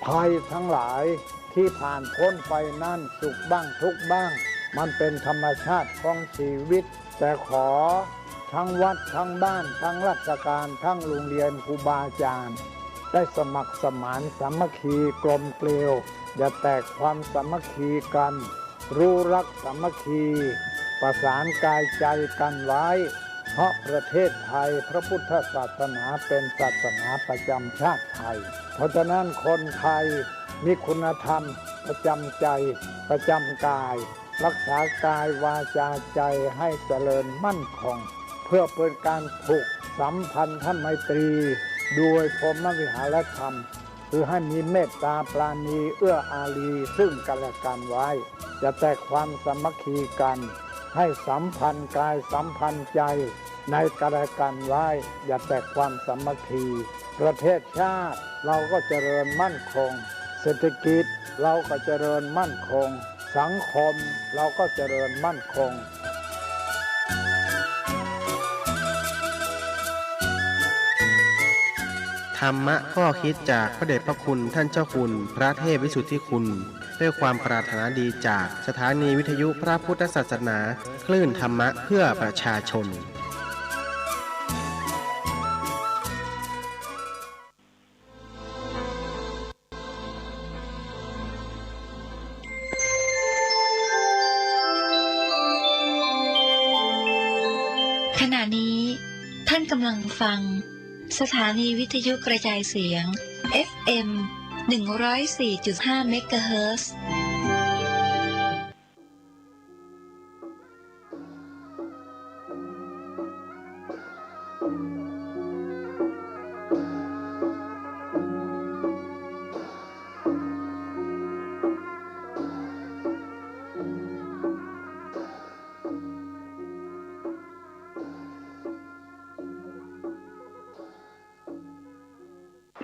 ภัยทั้งหลายที่ผ่านพ้นไปนั่นสุขบ้างทุกข์บ้างมันเป็นธรรมชาติของชีวิตแต่ขอทั้งวัดทั้งบ้านทั้งราชการทั้งโรงเรียนครูบาอาจารย์ได้สมัครสมานสามัคคีกลมเกลียวอย่าแตกความสามัคคีกันรู้รักสามัคคีประสานกายใจกันไว้เพราะประเทศไทยพระพุทธศาสนาเป็นศาสนาประจำชาติไทยเพราะฉะนั้นคนไทยมีคุณธรรมประจำใจประจำกายรักษากายวาจาใจให้เจริญมั่นคงเพื่อเป็นการผูกสัมพันธไมตรีโดยพรหมวิหารธรรมคือให้มีเมตตาปราณีเอื้ออารีซึ่งกันและกันไว้จะแตกความสามัคคีกันให้สัมพันธ์กายสัมพันธ์ใจในกันและกันไว้อย่าแตกความสามัคคีประเทศชาติเราก็เจริญมั่นคงเศรษฐกิจเราก็เจริญมั่นคงสังคมเราก็เจริญมั่นคงธรรมะข้อคิดจากพระเดชพระคุณท่านเจ้าคุณพระเทพวิสุทธิคุณด้วยความปรารถนาดีจากสถานีวิทยุพระพุทธศาสนาคลื่นธรรมะเพื่อประชาชนขณะนี้ท่านกำลังฟังสถานีวิทยุกระจายเสียง FM 104.5 เมกะเฮิรตซ์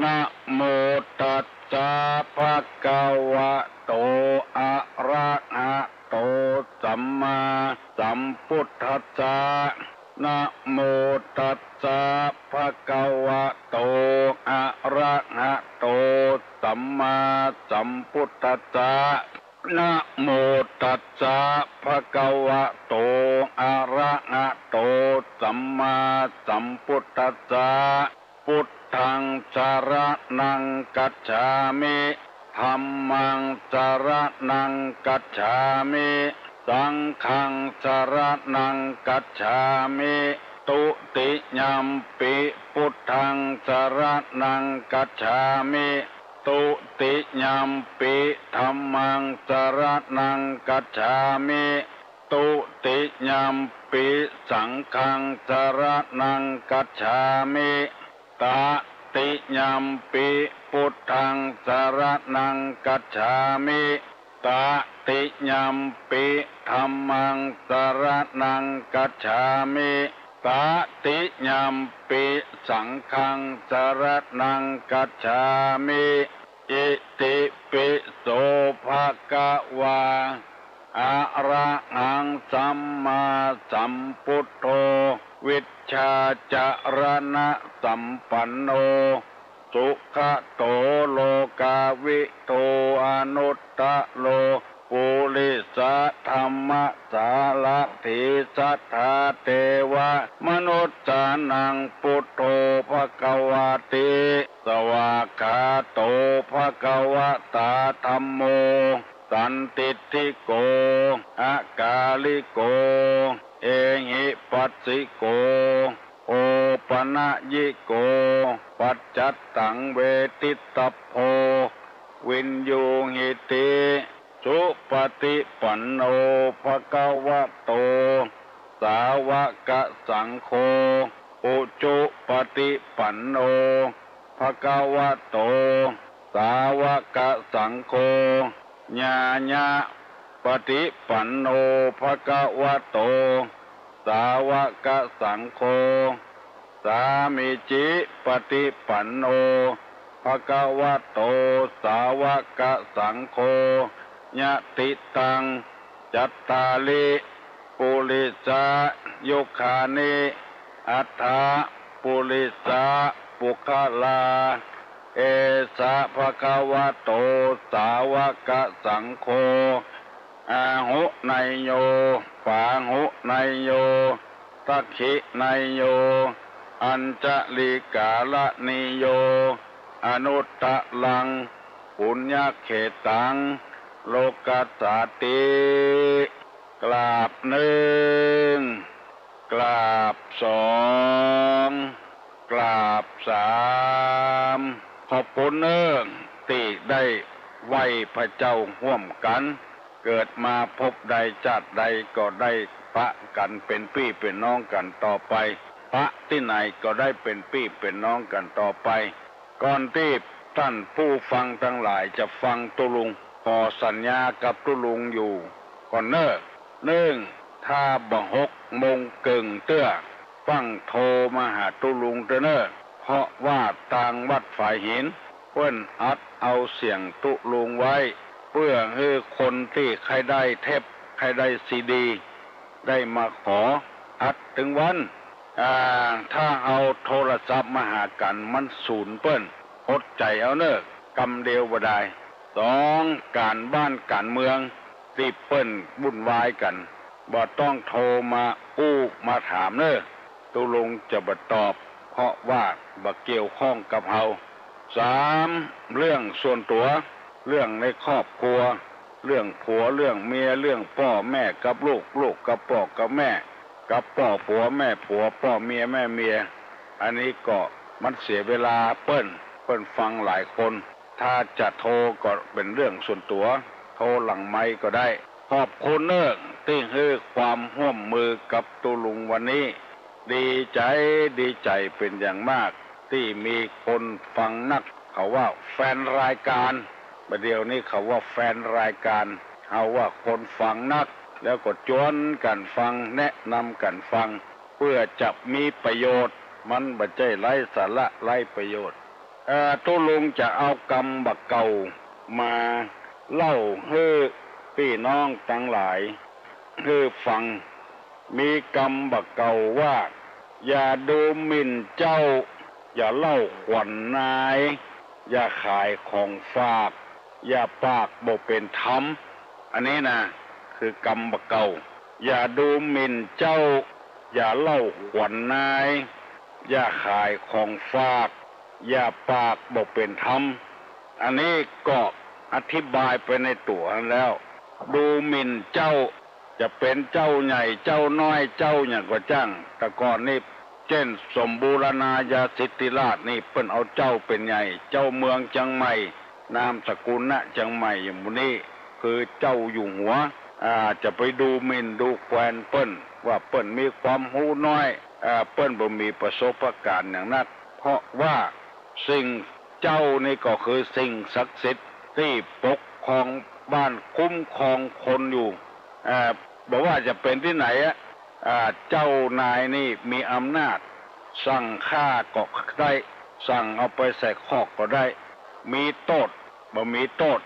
นะโมตัสสะภะคะวะโตอะระหะโตสัมมาสัมพุทธัสสะนะโมตัสสะภะคะวะโตอะระหะโตสัมมาสัมพุทธัสสะนะโมตัสสะภะคะวะโตอะระหะโตสัมมาสัมพุทธัสสะพุทธังสรณังกัจฉามิธัมมังสรณังกัจฉามิสังฆังสรณังกัจฉามิตุติยัมปิพุทธังสรณังกัจฉามิตุติยัมปิธัมมังสรณังกัจฉามิตุติยัมปิสังฆังสรณังกัจฉามิตติยัมปิพุทธังสรณังกัจฉามิตติยัมปิธัมมังสรณังกัจฉามิตติยัมปิสังฆังสรณังกัจฉามิอิติปิโสภะคะวาอะระหังสัมมาสัมพุทโธวิชชาจารณะสัมปันโนสุขโตโลกาวิโตอนุตตะโลปุริสธรรมสารถิสัทธาเทวมนุษย์สานังพุทโธภควาติสวากขาโตภควตาธัมโมสันติทิโกอากาลิโกเอหิปัสสิโกโอปนะยิโกปัจจัตตังเวทิตพโพวินยูหิติสุปฏิปันโนภควโตสาวกสังโฆอุจุปฏิปันโนภควโตสาวกสังโฆญาญาปฏิปันโนภควโตสาวกสังโฆสามิจิปฏิปันโนภควโตสาวกสังโฆญาติตังจัตตาลิปุริสายุคานิอัฏฐาปุริสาปุคลา เอสะภะคะวะโตสาวกสังโฆอาหุไนโยปาหุไนโยตัคขิไนโยอัญจลิกาลนิโยอนุตตะลังปุญญเขตังโลกัสสติกราบหนึ่งกราบสองกราบสามขอบคุณเนื่องที่ได้ไหวพระเจ้าร่วมกันเกิดมาพบใดชาติใดก็ได้ปะกันเป็นพี่เป็นน้องกันต่อไปพระที่ไหนก็ได้เป็นพี่เป็นน้องกันต่อไปก่อนที่ท่านผู้ฟังทั้งหลายจะฟังตุลุงขอสัญญากับตุลุงอยู่ก่อนเนิ่งถ้าบ่6 โมงเกิงเตื้อฟังโทรมาหาตุลุงเน้อเพราะว่าทางวัดฝ่ายหินเพิ่นอัดเอาเสียงตุลุงไว้เพื่อให้คนที่ใครได้เทปใครได้ซีดีได้มาขออัดถึงวันถ้าเอาโทรศัพท์มาหากันมันสูญเปิ้นอดใจเอาเนอะกำเดียวบ่ได้2การบ้านการเมืองที่เปิ้นวุ่นวายกันบ่ต้องโทรมามาถามเนอะตุลุงจะบ่ตอบเพราะว่าบ่เกี่ยวข้องกับเฮา3เรื่องส่วนตัวเรื่องในครอบครัวเรื่องผัวเรื่องเมียเรื่องพ่อแม่กับลูกลูกกับพ่อกับแม่กับพ่อผัวแม่ผัวพ่อเมียแม่เมียอันนี้ก็มันเสียเวลาเปิ้นฟังหลายคนถ้าจะโทรก็เป็นเรื่องส่วนตัวโทรหลังไมค์ก็ได้ขอบคุณเนิ่งที่ให้ความร่วมมือกับตุลุงวันนี้ดีใจเป็นอย่างมากที่มีคนฟังนักเขาว่าแฟนรายการประเดี๋ยวนี้เขาว่าแฟนรายการเอาว่าคนฟังนักแล้วก็จวนกันฟังแนะนำกันฟังเพื่อจะมีประโยชน์มันบ่ใช่ไร้สาระไร้ประโยชน์ตุลุงจะเอากรรมบักเก่ามาเล่าให้พี่น้องทั้งหลายให้ฟังมีกรรมบักเก่าว่าอย่าดูหมิ่นเจ้าอย่าเล่าขวัญนายอย่าขายของฝากอย่าปากบ่เป็นธรรมอันนี้นะคือกรรมบักเก่าอย่าดูหมิ่นเจ้าอย่าเล่าขวัญนายอย่าขายของฝากอย่าปากบ่เป็นธรรมอันนี้ก็อธิบายไปในตัวแล้วดูหมิ่นเจ้าจะเป็นเจ้าใหญ่เจ้าน้อยเจ้าอย่างก็จ้างแต่ก่อนนี่เช่นสมบูรณาญาสิทธิราชนี่เปิ้นเอาเจ้าเป็นใหญ่เจ้าเมืองเชียงใหม่นามสกุลณเชียงใหม่อย่างนี้คือเจ้าอยู่หัวจะไปดูหมิ่นดูแคลนเปิ้นว่าเปิ้นมีความรู้น้อยเปิ้นบ่มีประสบการณ์อย่างนั้นเพราะว่าสิ่งเจ้านี่ก็คือสิ่งศักดิ์สิทธิ์ที่ปกครองบ้านคุ้มครองคนอยู่บอกว่าจะเป็นที่ไหนเจ้านายนี่มีอำนาจสั่งฆ่าก็ได้สั่งเอาไปใส่คอกก็ได้มีโทษบ่มีโทษ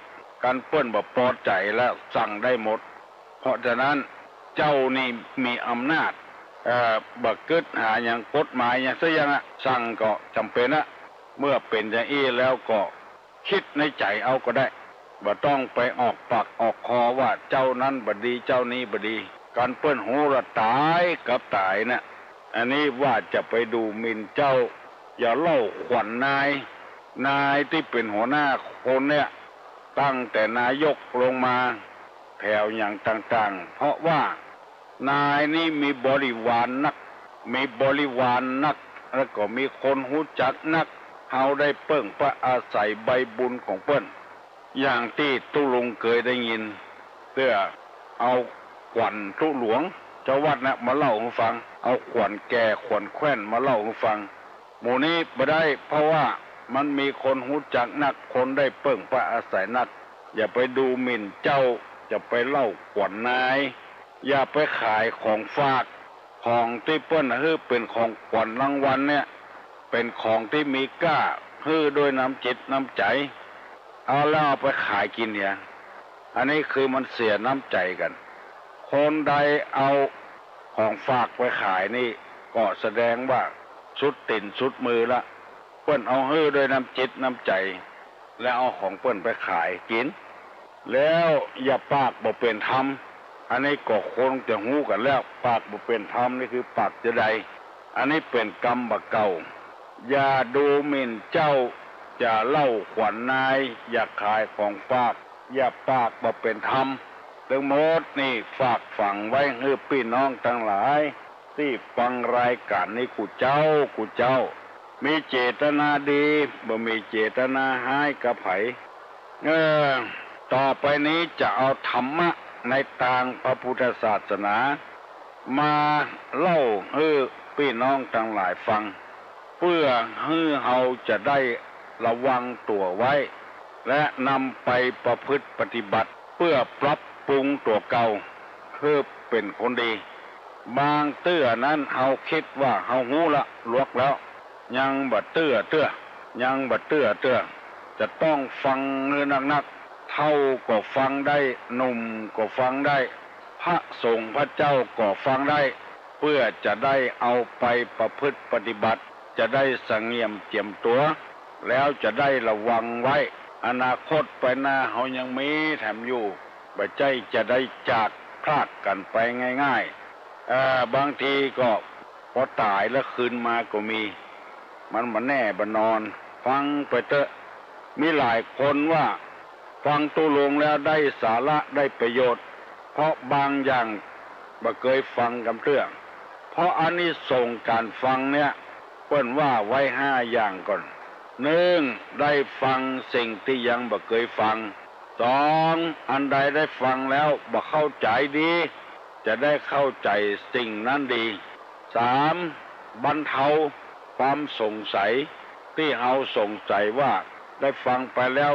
กันเปิ้นบ่พอใจแล้วสั่งได้หมดเพราะฉะนั้นเจ้านี่มีอำนาจบ่กึดหาอย่างกฎหมายอย่างซะอย่างสั่งก็จำเป็นเมื่อเป็นอย่างอี้แล้วก็คิดในใจเอาก็ได้บ่ต้องไปออกปากออกคอว่าเจ้านั้นบ่ดีเจ้านี้บ่ดีการเปิ้นหูละตายกับตายนะอันนี้ว่าจะไปดูหมิ่นเจ้าอย่าเล่าขวัญนายที่เป็นหัวหน้าคนเนี่ยตั้งแต่นายกลงมาแถวอย่างต่างๆเพราะว่านายนี่มีบริวารนักแล้วก็มีคนรู้จักนักเฮาได้เปิ้งพระอาศัยใบบุญของเปิ้นอย่างที่ตุลุงเคยได้ยินเพื่อเอาขวัญทุหลวงเจ้าวัดนะมาเล่าให้ฟังเอาขวัญแก่ขวัญแคว้นมาเล่าให้ฟังหมู่นี้บ่ได้เพราะว่ามันมีคนรู้จักนักคนได้เปิ้งพระอาศัยนักอย่าไปดูหมิ่นเจ้าอย่าไปเล่าขวัญนายอย่าไปขายของฝากของที่เปิ้นเป็นของขวัญรางวัลเนี่ยเป็นของที่มีค่าด้วยน้ำจิตน้ำใจเอาแล้วเอาไปขายกินเนี่ยอันนี้คือมันเสียน้ำใจกันคนใดเอาของฝากไปขายนี่ก็แสดงว่าสุดติ่นสุดมือละ ปิ้นเอาฮื้อด้วยน้ำจิตน้ำใจแล้วเอาของเปิ้นไปขายกินแล้วอย่าปากบ่เป็นธรรมอันนี้ก็คงจะหู้กันแล้วปากบ่เป็นธรรมนี่คือปากจะใดอันนี้เป็นกรรมบะเก่าอย่าดูหมิ่นเจ้าอย่าเล่าขวัญนายอย่าขายของปากอย่าปากบ่เป็นธรรมเรื่องหมดนี่ฝากฝังไว้ให้พี่น้องทั้งหลายที่ฟังรายการนี้กูเจ้ามีเจตนาดีบ่มีเจตนาร้ายกับไผต่อไปนี้จะเอาธรรมะในทางพระพุทธศาสนามาเล่าให้พี่น้องทั้งหลายฟังเพื่อให้เฮาจะได้ระวังตัวไว้และนำไปประพฤติปฏิบัติเพื่อปรับปรุงตัวเก่าคือเป็นคนดีบางเตื้อนั้นเฮาคิดว่าเฮาหู้ละลวกแล้วยังบ่เตื้อยังบ่เตื้อจะต้องฟังเนื้อนักๆเท่าก็ฟังได้หนุ่มก็ฟังได้พระสงฆ์พระเจ้าก็ฟังได้เพื่อจะได้เอาไปประพฤติปฏิบัติจะได้สงเงียมเจียมตัวแล้วจะได้ระวังไว้อนาคตไปหน้าเฮายังมีแถมอยู่บ่ใจจะได้จากพลาดกันไปง่ายๆบางทีก็พอตายแล้วคืนมาก็มีมันบ่แน่บ่นอนฟังไปเถอะมีหลายคนว่าฟังตุลงแล้วได้สาระได้ประโยชน์เพราะบางอย่างบ่เคยฟังกันเรื่องเพราะอานิสงส์การฟังเนี่ยเปิ้นว่าไว้5อย่างก่อน1ได้ฟังสิ่งที่ยังบ่เคยฟัง2อันใดได้ฟังแล้วบ่เข้าใจดีจะได้เข้าใจสิ่งนั้นดี3บรรเทาความสงสัยที่เฮาสงสัยว่าได้ฟังไปแล้ว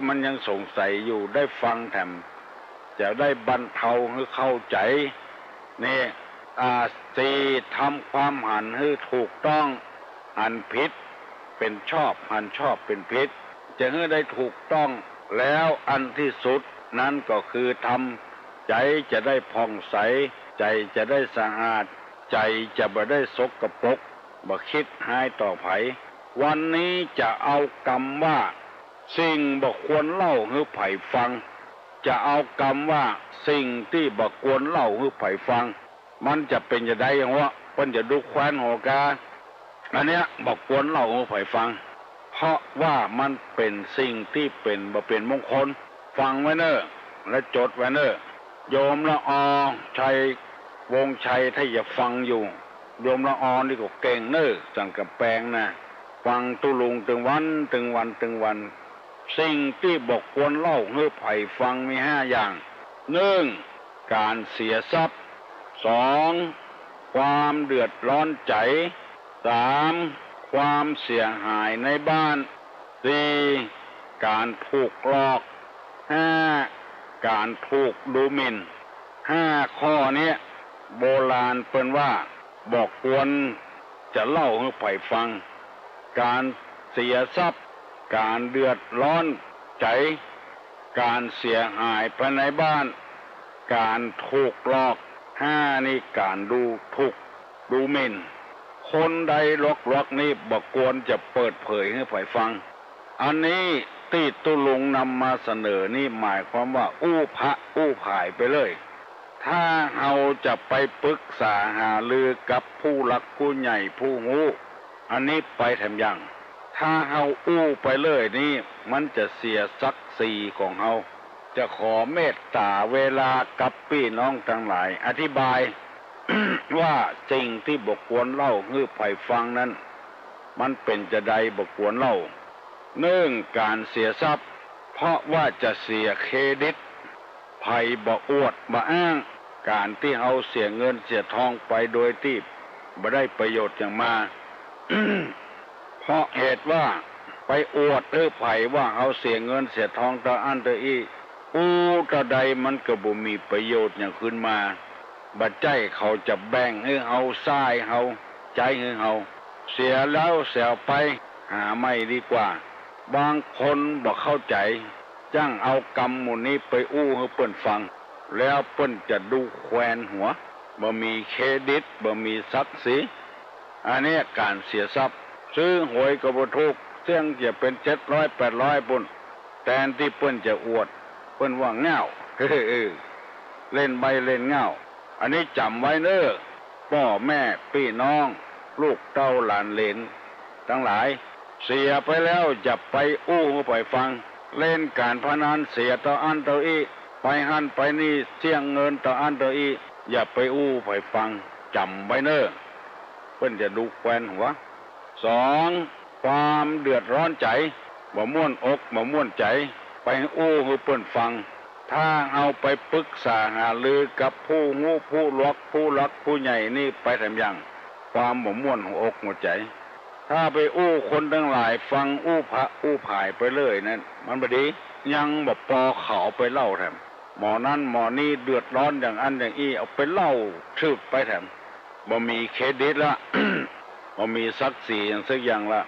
มันยังสงสัยอยู่ได้ฟังแถมจะได้บรรเทาให้เข้าใจนี่4ทำความหันให้ถูกต้องหันผิดเป็นชอบหันชอบเป็นผิดจะให้ได้ถูกต้องแล้วอันที่สุดนั้นก็คือทำใจจะได้ผ่องใสใจจะได้สะอาดใจจะบ่ได้สกปรกบ่คิดร้ายต่อไผวันนี้จะเอากรรมว่าสิ่งบ่ควรเล่าให้ไผฟังจะเอากรรมว่าสิ่งที่บ่ควรเล่าให้ไผฟังมันจะเป็นจะได้อย่างว่าเพิ่นจะดูแคว้นหอกาอันเนี้ยบ่ควรเล่าให้ไผฟังเพราะว่ามันเป็นสิ่งที่เป็นบ่เป็นมงคลฟังไว้เน้อและจดไว้เน้อโยมละอชัยวงชัยถ้าอย่าฟังอยู่โยมละอนี่ก็เก่งเน้อสั่งกับแปลงนะฟังตุลุงถึงวันสิ่งที่บ่ควรเล่าให้ไผฟังมี5อย่าง1การเสียทรัพย์2ความเดือดร้อนใจ3ความเสียหายในบ้าน4การถูกหลอก5การถูกดูหมิ่น5ข้อนี้โบราณเปิ้นว่าบอกควรจะเล่าให้ไผฟังการเสียทรัพย์การเดือดร้อนใจการเสียหายภายในบ้านการถูกหลอกนี่การดูถูกดูหมิ่นคนใดลอกนี่บ่ควรจะเปิดเผยให้ไผฟังอันนี้ที่ตุลุงนำมาเสนอนี่หมายความว่าอู้พระอู้ผายไปเลยถ้าเราจะไปปรึกษาหารือกับผู้หลักผู้ใหญ่ผู้รู้อันนี้ไปแถมยังถ้าเฮาอู้ไปเลยนี่มันจะเสียศักดิ์ศรีของเฮาจะขอเมตตาเวลากับพี่น้องทั้งหลายอธิบาย ว่าสิ่งที่บ่ควรเล่าให้ไผฟังนั้นมันเป็นจะใดบ่ควรเล่าการเสียทรัพย์เพราะว่าจะเสียเครดิตไผบ่อวดบ่อ้างการที่เฮาเสียเงินเสียทองไปโดยที่บ่ได้ประโยชน์อย่างมา เพราะเหตุว่าไปอวดไผว่าเฮาเสียเงินเสียทองต่ออันต่ออีตะใดมันก็บ่มีประโยชน์อย่างขึ้นมาบัดใจเขาจะแบ่งให้เฮาซ้ายเฮาใจให้เฮาเสียแล้วเสียไปหาไม่ดีกว่าบางคนบ่เข้าใจจ้างเอากรรมหมู่นี้ไปอู้ให้เปิ้นฟังแล้วเปิ้นจะดูแควนหัวบ่มีเครดิตบ่มีศักดิ์ศรีอันนี้การเสียทรัพย์ ซื้อหวยก็บ่ถูกเสี่ยงจะเป็น700-800ปุ่นแทนที่เปิ้นจะอวดเปิ้นว่าเง่าเล่นใบเล่นเง่าอันนี้จำไว้เน้อพ่อแม่พี่น้องลูกเต้าหลานเหลนทั้งหลายเสียไปแล้วอย่าไปอู้ไปฟังเล่นการพนันเสียต่ออันต่ออีไปหันไปนี่เสี่ยงเงินต่ออันต่ออีอย่าไปอู้ไปฟังจำไว้เน้อเพิ่นจะดูแควนหัว2ความเดือดร้อนใจบ่ม่วนอกบ่ม่วนใจไปอู้ให้เพิ่นฟังถ้าเอาไปปรึกษาหารือกับผู้งูผู้ลวกผู้ลักผู้ใหญ่นี่ไปทำยังความบ่ม่วนหัวอกหัวใจถ้าไปอู้คนทั้งหลายฟังอู้พระอู้ผายไปเลยนั่นมันบ่ดียังบ่ปอเขาไปเล่าแถมหมอนั้นหมอนี่เดือดร้อนอย่างอันอย่างอี้เอาไปเล่าชืบไปแถมบ่มีเครดิตละ บ่มีศักดิ์ศรีอย่างสักอย่างละ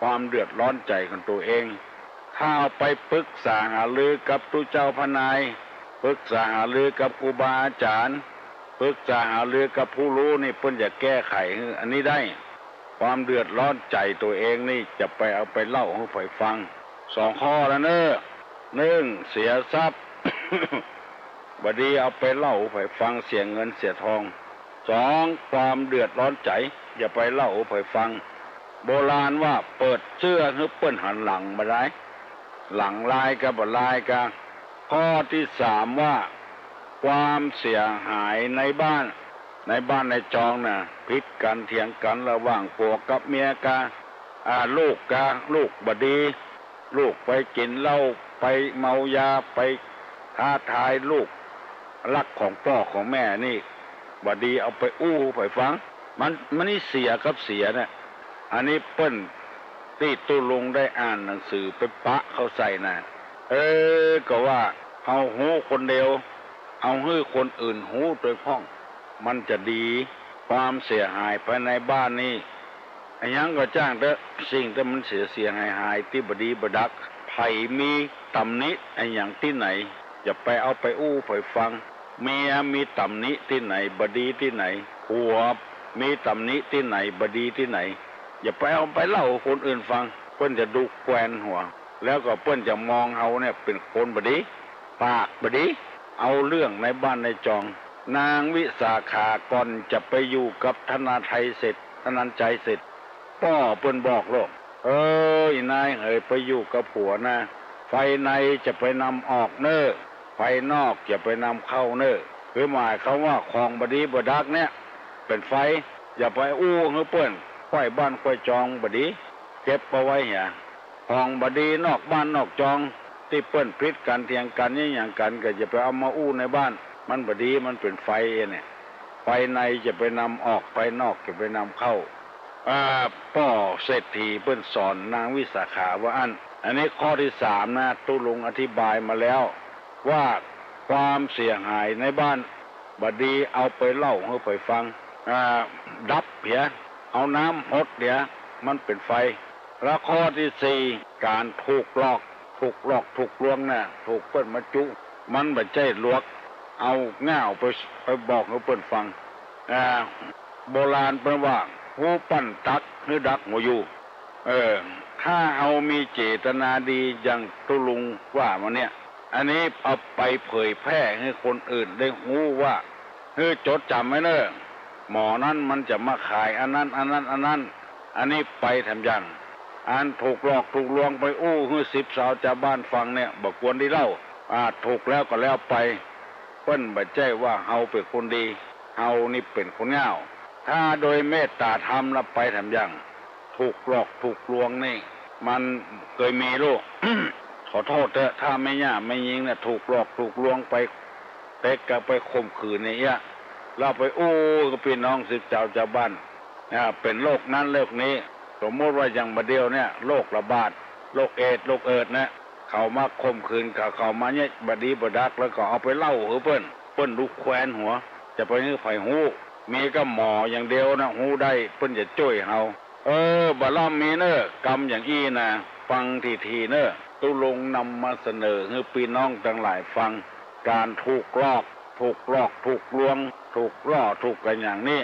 ความเดือดร้อนใจของตัวเองถ้าเอาไปปรึกษาหารือกับตุเจ้าพนายปรึกษาหารือกับครูบาอาจารย์ปรึกษาหารือกับผู้รู้นี่เพิ่นจะแก้ไขอันนี้ได้ความเดือดร้อนใจตัวเองนี่จะไปเอาไปเล่าให้ใครฟัง2ข้อแล้วเนอะ1เสียทรัพย์ บัดนี้เอาไปเล่าให้ใครฟังเสียเงินเสียทอง2ความเดือดร้อนใจอย่าไปเล่าให้ใครฟังโบราณว่าเปิดเสื้อให้เปิ้นหันหลังมาได้หลังลายกับบ่ลายกันข้อที่3ว่าความเสียหายในบ้านในจองน่ะผิดกันเถียงกันระหว่างผัวกับเมียกันลูกบ่ดีลูกไปกินเหล้าไปเมายาไปท้าทายลูกรักของพ่อของแม่นี่บ่ดีเอาไปอู้ไปฟังมันนี่เสียกับเสียเนี่ยอันนี้เปิ้นที่ตุลุงได้อ่านหนังสือไปปะเขาใส่นะก็ว่าเอาหูคนเดียวเอาให้คนอื่นหูโดยพ้องมันจะดีความเสียหายภายในบ้านนี่ไอ้ยังก็จ้างแต่สิ่งที่มันเสียหายที่บดีบดักไผมีตำหนิไอ้อย่างที่ไหนอย่าไปเอาไปอู้ไปฟังเมียมีตำหนิที่ไหนบดีที่ไหนผัวมีตำหนิที่ไหนบดีที่ไหนอย่าไปเอาไปเล่าคนอื่นฟังเพิ่นจะดูแควนหัวแล้วก็เพิ่นจะมองเฮาเนี่ยเป็นคนบดีปากบดีเอาเรื่องในบ้านในจองนางวิสาขาก่อนจะไปอยู่กับธนาไทยเสร็จธนันใจเสร็จพ่อเพิ่นบอกโลกนายเอ๋ยไปอยู่กับผัวนะไฟในจะไปนำออกเน้อไฟนอกจะไปนำเข้าเน้อคือหมายเขาว่าของบดีบดักเนี่ยเป็นไฟอย่าไปอู้ให้เปิ้นค่อยบ้านค่อยจองบดีเก็บเอาไว้อย่าของบดีนอกบ้านนอกจองที่เปิ้นพิษกันเถียงกันนี่อย่างกันก็จะไปเอามาอู้ในบ้านมันบดีมันเป็นไฟเนี่ยไฟในจะไปนำออกไฟนอกจะไปนำเข้าพ่อเศรษฐีเปิ้นสอนนางวิสาขาว่าอันนี้ข้อที่3นะตุลุงอธิบายมาแล้วว่าความเสียหายในบ้านบดีเอาไปเล่าให้ไปฟังดับเหียเอาน้ำหดเดี๋ยวมันเป็นไฟแล้วข้อที่4การถูกหลอกถูกลวงน่ะถูกเปิ้นมาจุมันบ่ใช่ลวกเอาง่าวไปบอกให้เปิ้นฟังโบราณเปิ้นว่าหูปั้นตักหรือดักหัวอยู่ถ้าเอามีเจตนาดีอย่างตุลุงว่ามาเนี่ยอันนี้เอาไปเผยแพร่ให้คนอื่นได้รู้ว่าจดจำไว้เนอะหมอนั้นมันจะมาขายอันนั้นอันนี้ไปทำยังอันถูกหลอกถูกลวงไปอู้ให้10สาวชาวบ้านฟังเนี่ยบ่ควรได้เล่าถูกแล้วก็แล้วไปเปิ้นบ่ใจว่าเฮาเป็นคนดีเฮานี่เป็นคนง่าวถ้าโดยเมตตาธรรมแล้วไปทำยังถูกหลอกถูกลวงนี่มันเคยมีลูก ขอโทษเถอะถ้าไม่ย่าไม่ยิงเนี่ยถูกหลอกถูกลวงไปเต็กกับไปข่มขืนเนี่ยเราไปอู้กับพี่น้อง10ชาวบ้านเป็นโรคนั้นโรคนี้สมมติว่าอย่างมาเดียวเนี่ยโรคระบาดโรคเอดส์โรคเอิดนะเขามาข่มขืนเขามาเนี่ยบดีบดักแล้วก็เอาไปเล่าเปิ้นดูแควนหัวจะไปให้ไผหูมีก็หมออย่างเดียวนะหูได้เปิ้นจะช่วยเฮาบาล่ามีเนอะกรรมอย่างอี้นะฟังทีเนอะตุลงนำมาเสนอให้พี่น้องทั้งหลายฟังการถูกลอกถูกลวงถูกล่อถูกกันอย่างนี้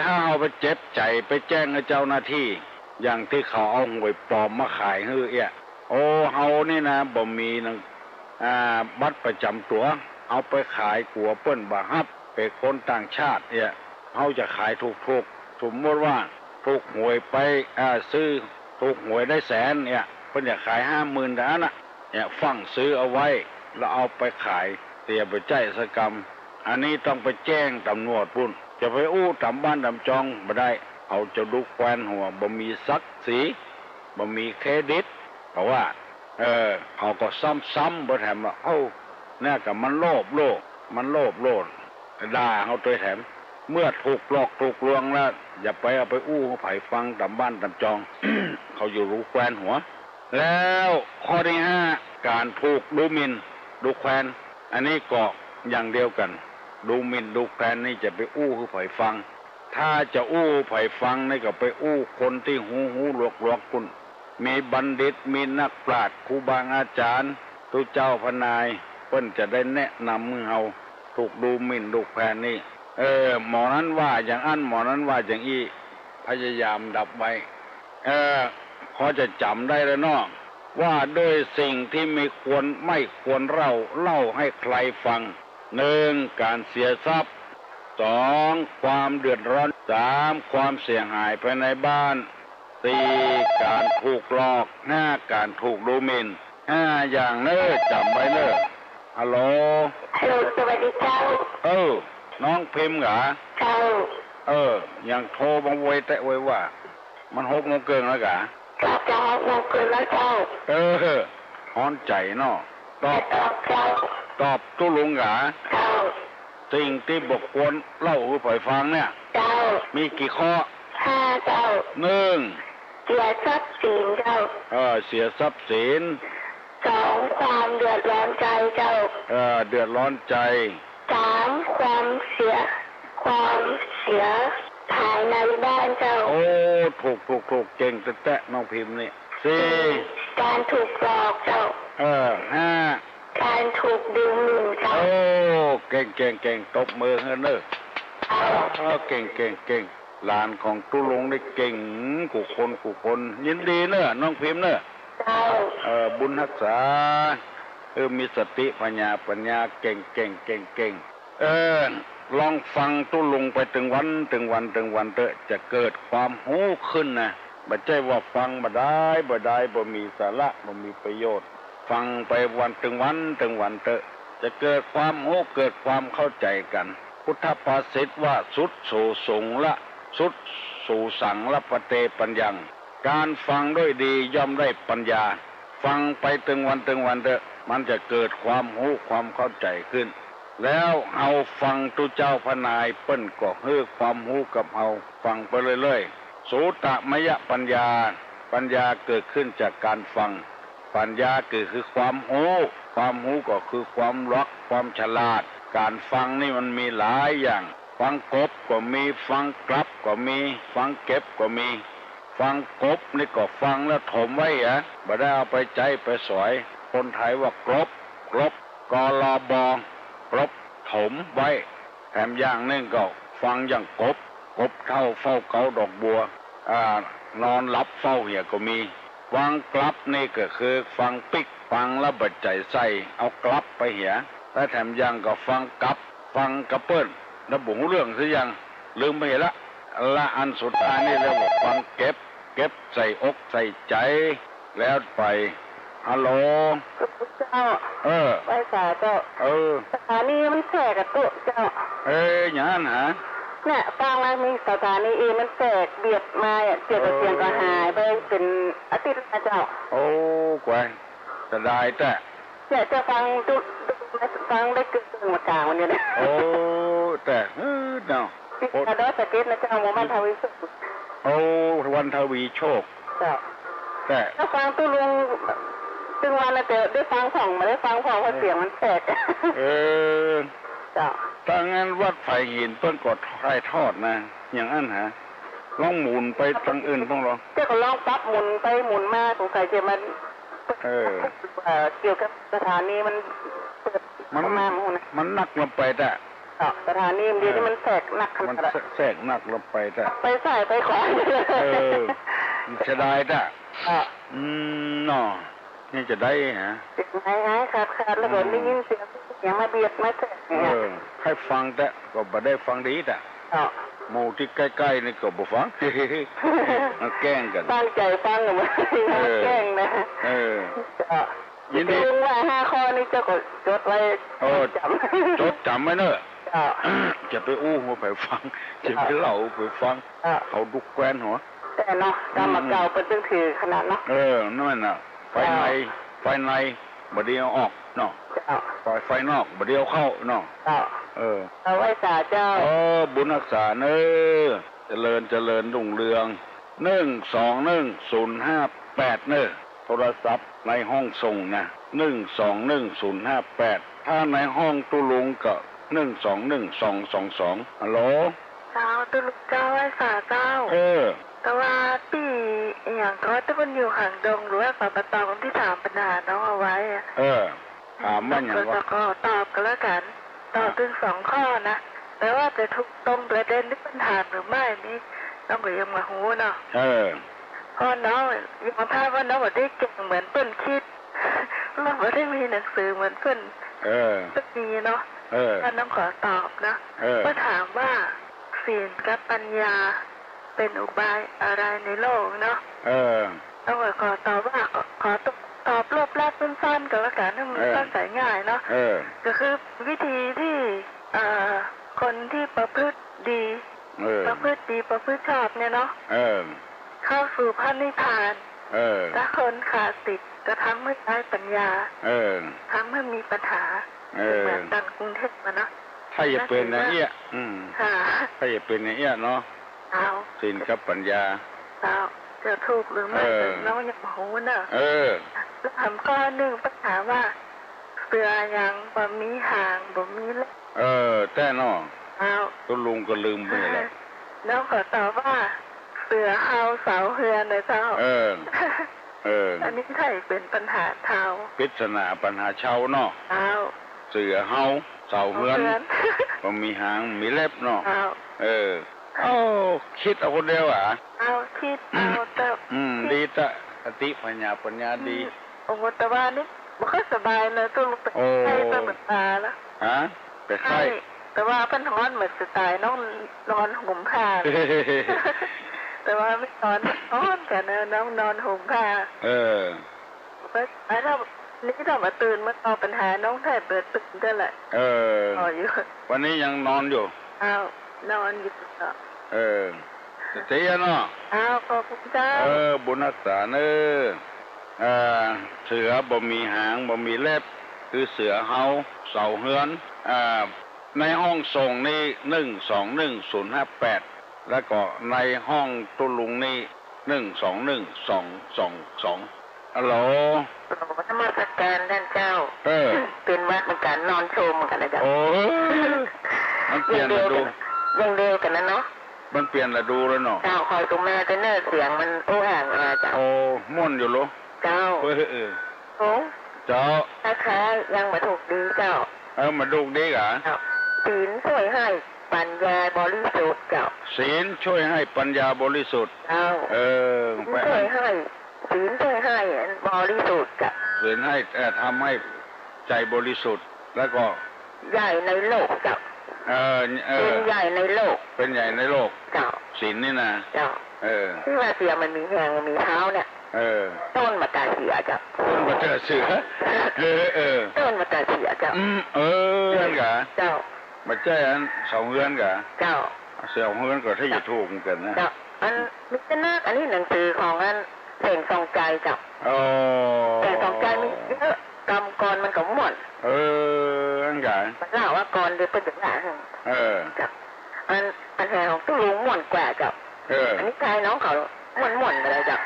ถ้าเอาไปเจ็บใจไปแจ้งให้เจ้าหน้าที่อย่างที่เขาเอาหวยปลอมมาขายฮื้อเอี้ยเฮานี่นะบ่มีนังบัตรประจำตัวเอาไปขายกลัวเปิ้นบ่ฮับเป็นคนต่างชาติเนี่ยเฮาจะขายถูกสมมติว่าถูกหวยไปซื้อถูกหวยได้แสนเนี่ยเพิ่นอยากขาย 50,000 ด้านน่ะเนี่ยฟังซื้อเอาไว้แล้วเอาไปขายเตียไปใจสกรรมอันนี้ต้องไปแจ้งตำรวจพุ่นจะไปอู้ตำบ้านตำจองบ่ได้เอาจะดูแควนหัวบ่มีศักดิ์ศรีบ่มีเครดิตเพราะว่าเขาก็ซ้ำๆบ่แถมว่าเนี่ยก็มันโลภมันโลภด่าเขาตัวแถมเมื่อถูกหลอกถูกลวงแล้วอย่าไปเอาไปอู้ไผฟังตำบ้านตำจอง เขาอยู่รู้แควนหัวแล้วข้อที่ 5การถูกดูหมิ่นดูแควนอันนี้ก็อย่างเดียวกันดูหมิ่นดูแควนนี่จะไปอู้คือไผฟังถ้าจะอู้ไผฟังนี่ก็ไปอู้คนที่หูหลวกคุณมีบัณฑิตมีนักปราชญ์ครูบาอาจารย์ตุเจ้าพนายเพิ่นจะได้แนะนำมือเฮาถูกดูหมิ่นดูแควนนี่หมอนั้นว่าอย่างอันหมอนั้นว่าอย่างอีพยายามดับไว้พอจะจำได้แล้วเนาะว่าด้วยสิ่งที่ไม่ควรเล่าให้ใครฟัง 1. การเสียทรัพย์ 2. ความเดือดร้อน 3. ความเสียหายภายในบ้าน 4. การถูกหลอก 5. การถูกดูหมิ่น5อย่างเน้อจำไว้เน้อฮัลโหลสวัสดีเจ้าน้องพิมพ์เหรอเจ้ายังโทรมาไว้แต่ไว้ว่ามัน6 โมงเกินแล้วกะจะ6 โมงเกินแล้วเจ้าฮ้อนใจเนาะตอบตุลุงกะเจ้าสิ่งที่บกควรเล่าให้ฝ่ายฟังเนี่ยเจ้ามีกี่ข้อ5เจ้า1เสียทรัพย์สินเจ้าเสียทรัพย์สิน2ความเดือดร้อนใจเจ้าเดือดร้อนใจ3ความเสียภายในบ้านเจ้าถูกเก่งแตะน้องพิมพ์นี่4การถูกหลอกเจ้า5การถูกดูหมิ่นเจ้าเก่งตบมือให้เนอะเก่งหลานของตุลุงได้เก่งกูคนยินดีเนอะน้องพิมพ์เนอะบุญรักษามีสติปัญญาเก่งลองฟังตุลุงไปถึงวันเถอะจะเกิดความหูขึ้นนะบ่ใช่ว่าฟังบ่ได้บ่มีสาระบ่มีประโยชน์ฟังไปวันถึงวันเถอะจะเกิดความหูเกิดความเข้าใจกันพุทธภาษิตว่าสุดสู่สงละสุดสู่สังละปเตปัญญังการฟังด้วยดีย่อมได้ปัญญาฟังไปถึงวันเถอะมันจะเกิดความหูความเข้าใจขึ้นแล้วเอาฟังตุเจ้าพนายเปิ้นก็ให้ความหูกับเอาฟังไปเรื่อยๆโสตมยปัญญาเกิดขึ้นจากการฟังปัญญาคือความหูก็คือความรักความฉลาดการฟังนี่มันมีหลายอย่างฟังกบก็มีฟังกลับก็มีฟังเก็บก็มีฟังกบนี่ก็ฟังแล้วถมไว้บ่ได้เอาไปใจไปสอยคนไทยว่ากลบกลบกลบถมไว้แถมอย่างนึงก็ฟังอย่างกบเท่าเฝ้าเกาดอกบัวนอนหลับเฝ้าเหี่ยก็มีฟังกลับนี่ก็คือฟังปิกฟังแล้วบัดใจใส่เอากลับไปเหี่ยและแถมอย่างก็ฟังกลับฟังกระเปิ้นแล้วบุ๋งเรื่องซะยังลืมไปละอันสุดท้ายนี่เรียกว่าฟังเก็บใส่อกใส่ใจแล้วไปฮัลโหลเจ้าไปสาเจ้าสถานีมันแสกกับตัวเจ้าอย่างนั้นฮะเนี่ยฟังแล้วมีสถานีมันแสกเบียดมาเสียงก็หายไปเป็นอาทิตย์นะเจ้ากวยจะได้แต่เนี่ยจะฟังได้เกินมากลางวันนี้นะแต่เนาะกระโดดสเก็ตนะเจ้าวันทวีโชควันทวีโชคแต่ถ้าฟังตุลุงตึงวันนะแต่ได้ฟังของมาได้ฟังของเพราะเสียงมันแตกถ้างั้นวัดไผ่หินเปิ้นกดไข่ทอดนะอย่างนั้นฮะลองหมุนไปทางอื่นต้องลองเจ้าก็ลองปั๊บหมุนไปหมุนมาสงสัยจะมันเกี่ยวกับสถานีมันเปิดมันนักลงไปแต่ สถานีเดียวนี่มันแสกหนักข มัน นาด แทรกหนักลงไปแต่ ไปใส่ไปขวาเลย เออจะได้แต่เนาะนี่จะได้ฮะ ติดไม้ขาดแล้วก็ได้ยินเสียงอย่างมาเบียดมาแสกเนี่ย ให้ฟังแต่ก็บ่ได้ฟังดีแต่หมู่ที่ใกล้ๆนี่ก็บ่ฟัง มันแกล้งกัน ตั้งใจฟังหรือไม่แกล้งนะยินดีว่า5 ข้อนี้เจ้าก็จดไว้จดจำไว้เนอะจะไปอู้หัวไปฟังจะไปเล่าไปฟังเขาดุกแกวนหัวแต่เนาะกรรมเก่าเป็นตึงถือขนาดเนาะนั่นน่ะไฟในบ่เดียวออกเนาะไฟนอกบ่เดียวเข้าเนาะเอาไว้สาเจ้าบุญรักษาเนอเจริญรุ่งเรือง121058เนอโทรศัพท์ในห้องส่งนะ121058ถ้าในห้องตุลุงก็121222ฮัลโหลเจ้าตุลุงเจ้าไว้สาเจ้าแต่ว่าปีอย่างก็จะมันอยู่ห่างดงหรือว่าปะตองที่ถามปัญหาน้องเอาไว้ถามว่าอย่างว่าก็ตอบกันแล้วกันตอบถึง2 ข้อนะแต่ว่าจะถูกตรงประเด็นที่ปัญหาหรือไม่นี่น้องก็ยังมาหูเนาะพ่อน้องยังมาพาว่าน้องว่าได้เก่งเหมือนเปิ้นคิดเราไม่ได้มีหนังสือเหมือนเปิ้นก็มีเนาะถ้าน้องขอตอบนะก็ถามว่าศีลกับปัญญาเป็นอุบายอะไรในโลกเนาะต้องขอตอบว่าขอตอบรวบรัดสั้นๆก็แล้วกันให้มันเข้าใจง่ายเนาะก็คือวิธีที่คนที่ประพฤติดีประพฤติชอบเนี่ยเนาะเข้าสู่พระนิพพานถ้าคนขาดศีลก็ทำให้ได้ปัญญาทำให้มีปัญหาเหมือนดังกรุงเทพนะถ้าอย่าเป็นอย่างเงี้ยถ้าอย่าเป็นอย่างเงี้ยเนาะศีลกับปัญญาจะถูกหรือไม่น้องยังโหน่ะแล้วถามข้อหนึ่งปัญหาว่าเสือยังบ่มีหางบ่มีเล็บแต่เนาะตุลุงก็ลืมไปแล้วน้องขอตอบว่าเสือเฮาเสาเฮือนเลยเจ้าอันนี้ใช่เป็นปัญหาเท้าปริศนาปัญหาเช่าเนาะเสือเฮาเสาเฮือนบ่มีหางมีเล็บเนาะคิดเอาคนเดียวคิดเอาแต่ดีแต่สติปัญญาดีแต่ว่านี่บ่ค่อยสบายเลยต้องลงไปไข้ตาเหมือนตาแล้วไปไข้แต่ว่าเพิ่นนอนเหมือนสไตล์นอนห่มผ้าแต่ว่าไม่นอนกันน้องนอนห่มผ้าแล้วนี่ถ้ามาตื่นมาตอบปัญหาน้องแทบเปิดตื่นได้แหละอยู่วันนี้ยังนอนอยู่นอนอยู่เสียเนาะขอบคุณเจ้าบุญรักษาเนอเสือบ่มีหางบ่มีเล็บคือเสือเฮาเสาเฮือนในห้องส่งนี่121058แล้วก็ในห้องตุลุงนี่121222ฮัลโหลธรรมสการท่านเจ้าเป็นวัดเหมือนกันนอนโชมเหมือนกันนะจ๊ะมันเปลี่ยนฤดูยังเร็วกันนะเนาะมันเปลี่ยนฤดูแล้วเนาะเจ้าคอยตรงแม่จะเนื้อเสียงมันห่างจ้ะม่วนอยู่หรอเจ้าเจ้านะคะยังมาถูกดีเจ้ามาถูกดีเหรอศีลช่วยให้ปัญญาบริสุทธิ์เจ้าศีลช่วยให้ปัญญาบริสุทธิ์ช่วยให้ศีลช่วยให้บริสุทธิ์จ้ะศีลให้ทำให้ใจบริสุทธิ์แล้วก็ใหญ่ในโลกเจ้าเป็นใหญ่ในโลกเป็นใหญ่ในโลกเจ้าศีลนี่นะเจ้าที่ว่าเสียมันมีแหงมีเท้าเนี่ยต้นมะกาเสียจ้ะต้นมะกาเสือต้นมะกาเสียจ้ะนั่นกะเจ้ามาแจ้งสองเฮือนกะเจ้าเสี่ยวเฮือนก็ที่จะถูกกันนะเจ้ามิตรนาคอันนี้หนังสือของอันเพ่งทรงใจจ้ะแต่ทรงใจมีเยอะกรรมกรมันก็หมดนั่นกะเล่าว่ากรเดือดเป็นถึงหลายจ้ะอันแห่ของตู้ลุงหม่วนกว่าจ้ะอันนี้ใครน้องเขาม่วนอะไรจ้ะ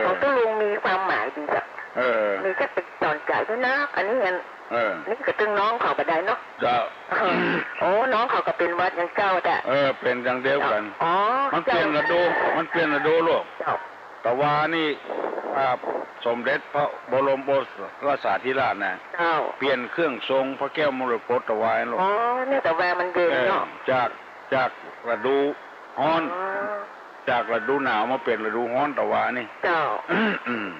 ของตู้ลุงมีความหมายดีจ้ะมีแค่เป็นตอนใจด้วยนะอันนี้นี่ก็ตึงน้องเขาก็ได้เนาะจ้าน้องเขาก็เป็นวัดยังเจ้าแต่เป็นอย่างเดียวกันมันเปลี่ยนฤดูลูก แต่ว่านี่สมเด็จพระบรมโอรสาธิราชนะเปลี่ยนเครื่องทรงพระแก้วมรกตถวายหรอกเนี่ยแต่แวร์มันเย็นเนาะจากฤดูร้อนจากฤดูหนาวมาเป็นฤดูร้อนแต่ว่านี่เจ้า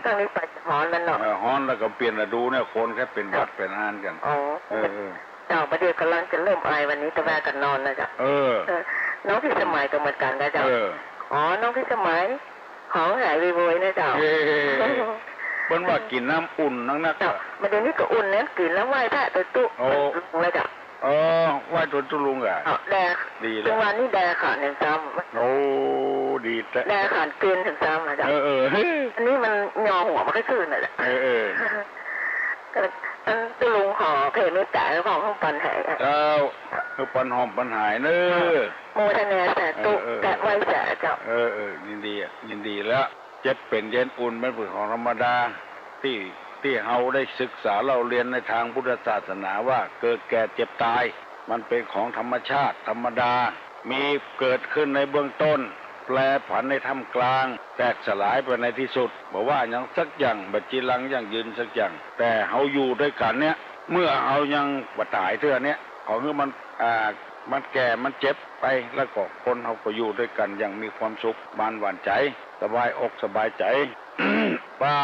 ตอนนี้ไปร้อนแล้วเนาะร้อนแล้วก็เปลี่ยนฤดูเนี่ยคนแค่เป็นวัดเป็นอ่านกันเจ้าประเดี๋ยวกำลังจะเริ่มไอวันนี้แต่แวร์กันนอนนะจ๊ะน้องพี่สมัยก็เหมือนกันนะจ๊ะน้องพี่สมัยของหายวิวนะเจ้าเปิ้นว่ากินน้ำอุ่นนักมาเดี๋ยวนี้ก็อุ่นนะกินแล้วไหว้พระตัวตุ๊ลุงเลยจ้ะไหว้ตัวตุ๊ลุงอ่ะแดกดีเลยวันนี้แดกขาดหนึ่งซ้ำโอ้ดีแต่แดกขาดเกินถึงซ้ำนะจ๊ะอันนี้มันงอหัวมันก็ขึ้นเลยแหละตุ๊ลุงขอเพลงไม่จ่ายแล้วของห้องปันหายคือปันหอมปันหายเนอะโมทนาแต่ตุ๊แกะไหว้จ่าเจ้ายินดีแล้วเจ็ดเป็นเย็นอุ่นเป็นผืนของธรรมดาที่เราได้ศึกษาเราเรียนในทางพุทธศาสนาว่าเกิดแก่เจ็บตายมันเป็นของธรรมชาติธรรมดามีเกิดขึ้นในเบื้องต้นแปรผันในท่ามกลางแตกสลายไปในที่สุดบอกว่าอย่างสักอย่างบัจจิรังอย่างยืนสักอย่างแต่เราอยู่ด้วยกันเนี้ยเมื่อเอายังบัตายเท่านี้ของมันแก่มันเจ็บไปแล้วก็คนเราก็อยู่ด้วยกันอย่างมีความสุขบานหวานใจสบายอกสบายใจ ว่า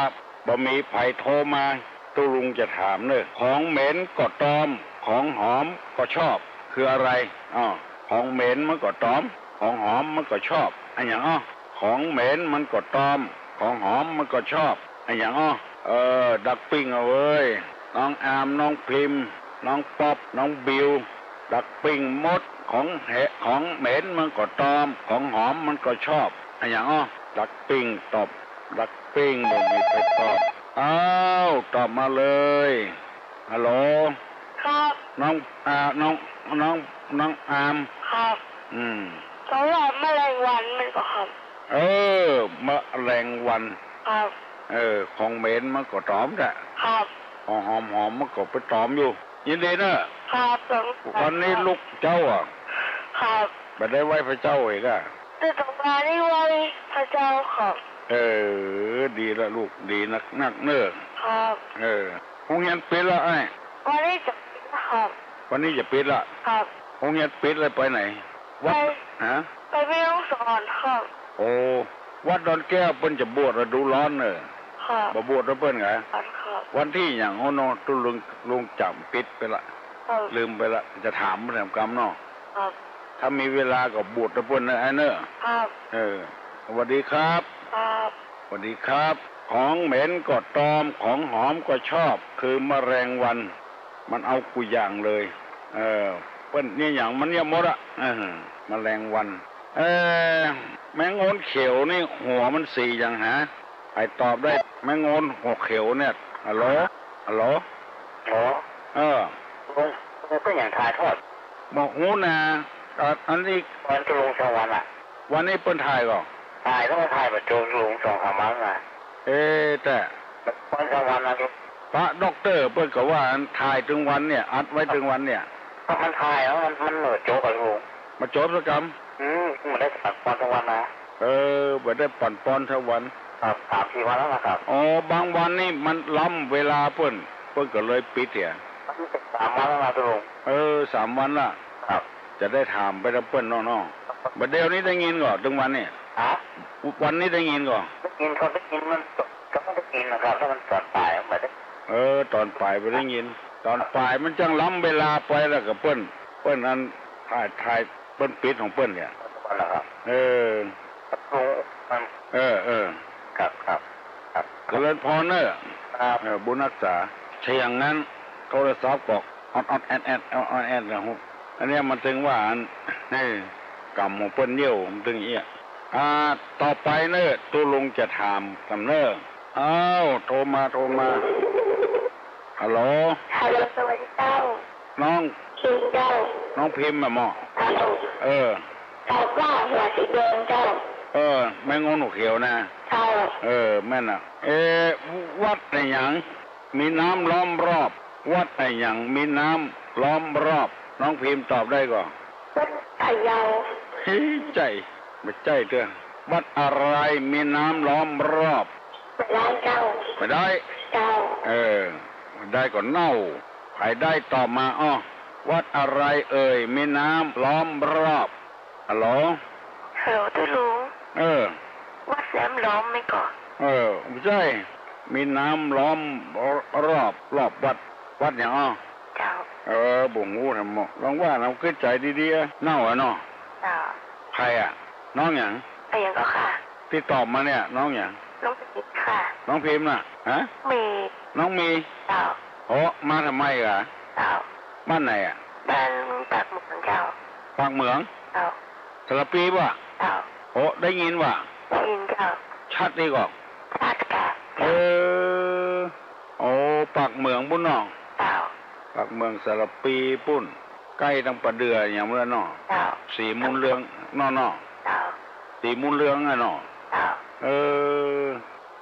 บ่มีไผโทรมาตุลุงจะถามเนอะของเหม็นก็ตอมของหอมก็ชอบคืออะไรของเหม็นมันก็ตอมของหอมมันก็ชอบอันอย่างของเหม็นมันก็ตอมของหอมมันก็ชอบอันอย่างดักปิ้งเอาเว้ยน้องอามน้องพิมพ์น้องป๊อปน้องบิวดักปิ้งมดของเหม็นมันก็ตอมของหอมมันก็ชอบอันอย่างดักปิ้งตอบดักปิ้งบ่มีใครตอบตอบมาเลยฮัลโหลครับน้องอามครับสำหรับแมลงวันมันก็ครับแมลงวันครับของเหม็นมันก็ตอมแหละครับของหอมมันก็ไปตอมอยู่ยินดีนะครับวันนี้ลูกเจ้าครับไม่ได้ไหว้พระเจ้าอีกแต่ตรงนี้ไหว้พระเจ้าครับดีละลูกดีนักเน้อครับโรงเรียนปิดละไอ้วันนี้จะปิดครับวันนี้จะปิดละครับโรงเรียนปิดเลยไปไหนวัดไปไม่ต้องสอนครับวัดดอนแก้วเปิ้นจะบวชฤดูร้อนเนอะครับบวชแล้วเปิ้นไงวันที่อย่างตุลุงจำปิดไปละลืมไปละจะถามแถมกรรมเนาะถ้ามีเวลาก็บวชแล้วเปิ้นนะไอ้เนอะสวัสดีครับสวัสดีครับของเหม็นก็ตอมของหอมก็ชอบคือแมลงวันมันเอากูอย่างเลยเปิ้นนี่อย่างมันเนี่ยหมดแมลงวันแมงโอนเขียวนี่หัวมันสีอย่างไอตอบได้แมงโอนหัวเขียวเนี่ยฮัลโหลก็อย่างถ่ายทอดบอกหูนะอันนี้วันจะลงสวรรค์วันนี้เปิ้นถ่ายก่อนถ่ายแล้วมาถ่ายแบบโจลงสองครั้งแต่วันสวรรค์นะพระด็อกเตอร์เปิ้นก็ว่าถ่ายถึงวันเนี่ยอัดไว้ถึงวันเนี่ยถ้ามันถ่ายแล้วมันเหนื่อยโจกับลุงมาโจสักกรรมมันได้ปั่นปอนทั้งวันนะไม่ได้ปั่นปอนทั้งวันครับ3-4 วันแล้วนะครับบางวันนี่มันล้ำเวลาเปิ้นก็เลยปิดเนี่ย3 วันแล้วนะลุง3 วันละครับจะได้ถามไปแล้วเปิ้นน้องๆบัดเดี๋ยวนี้ได้ยินก่อนถึงวันนี่วันนี้ได้ยินก่อนได้ยินเขาได้ยินมันก็ไม่ได้ยินนะครับถ้ามันตอนปลายมันได้ตอนปลายไม่ได้ยินตอนปลายมันจังล้ำเวลาไปแล้วกับเปิ้นนั้นถ่ายเปิ้นปิดของเปิ้นเนี่ยครับครับเจริญพรเนอะบุญรักษาใช่อย่างนั้นโทรศัพท์บอกออดแอดนะฮะอันนี้มันถึงว่ากรรมของเปิ้นเยี่ยวมันถึงเอี้ยต่อไปเนอะตุลุงจะถามกันเนอะโทรมาฮัลโหลสวัสดีเจ้าน้องพิมเจ้าน้องพิมพ์หมอตอบว่าหัวสีแดงเจ้าแม่งงหนูเขียวนะใช่แม่น่ะวัดไหนหยังมีน้ำล้อมรอบวัดไหนหยังมีน้ำล้อมรอบน้องพิมพ์ตอบได้ก่อนวัดไผ่ยาวใจไม่ใจเถอะ วัดอะไรมีน้ำล้อมรอบ ไม่ได้เจ้า ไม่ได้ เจ้า ไม่ได้ก็เน่าใครได้ตอบมาอ้อวัดอะไรเอ่ยมีน้ำล้อมรอบฮัลโหล ฮัลโหลตุลุง วัดแหลมล้อมไหมก่อน ไม่ใช่มีน้ำล้อมรอบวัดอย่างอ้อ เจ้า บ่งงูทำหมอลองว่าเราขึ้นใจดีๆเน่าอ่ะเนาะ เจ้า ใครอ่ะน้องอย่าง ไอ้ยังก็ค่ะ ที่ตอบมาเนี่ยน้องอย่าง น้องพิมค่ะ น้องพิมพ์น่ะฮะ มี น้องมี เจ้า โอ้มาทำไมอ่ะ เจ้า บ้านไหนอ่ะ บ้านปากหมุนเจ้า ปากเหมือง เจ้า สระปีป่ะ เจ้า โอ้ได้ยินว่ะ ยินเจ้า ชัดดีกว่า ชาติกา โอ้ปากเหมืองปุ้นน้อง เจ้า ปากเมืองสระปีปุ้นใกล้ตั้งประเดืออย่างเมื่อน้อ เจ้า สีมุนเรืองน้อ เจ้า สีมุนเรืองอ่ะน้อ เจ้า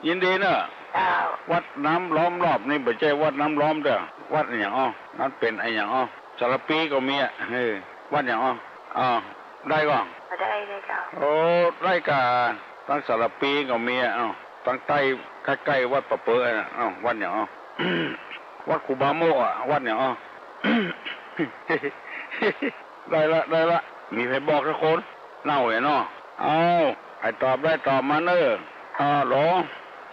ยินดีเนอะ เจ้า วัดน้ำล้อมรอบนี่ไม่ใช่วัดน้ำล้อมเด้อวัดอย่างอ้อนั่นเป็นไอ้อย่างอ้อสระปีก็มีอ่ะวัดอย่างอ้อได้ก่อน มาได้เลยเจ้า โอ้ได้กาตั้งสระปีก็มีอ่ะตั้งใต้ใกล้ๆวัดประเปื้อน่ะวัดอย่าง วัดคูบาโมอ่ะวัดอย่าง ได้ละมีใครบอกทุกคนเน่าเนาะใครตอบได้ตอบมาเนอะหรอ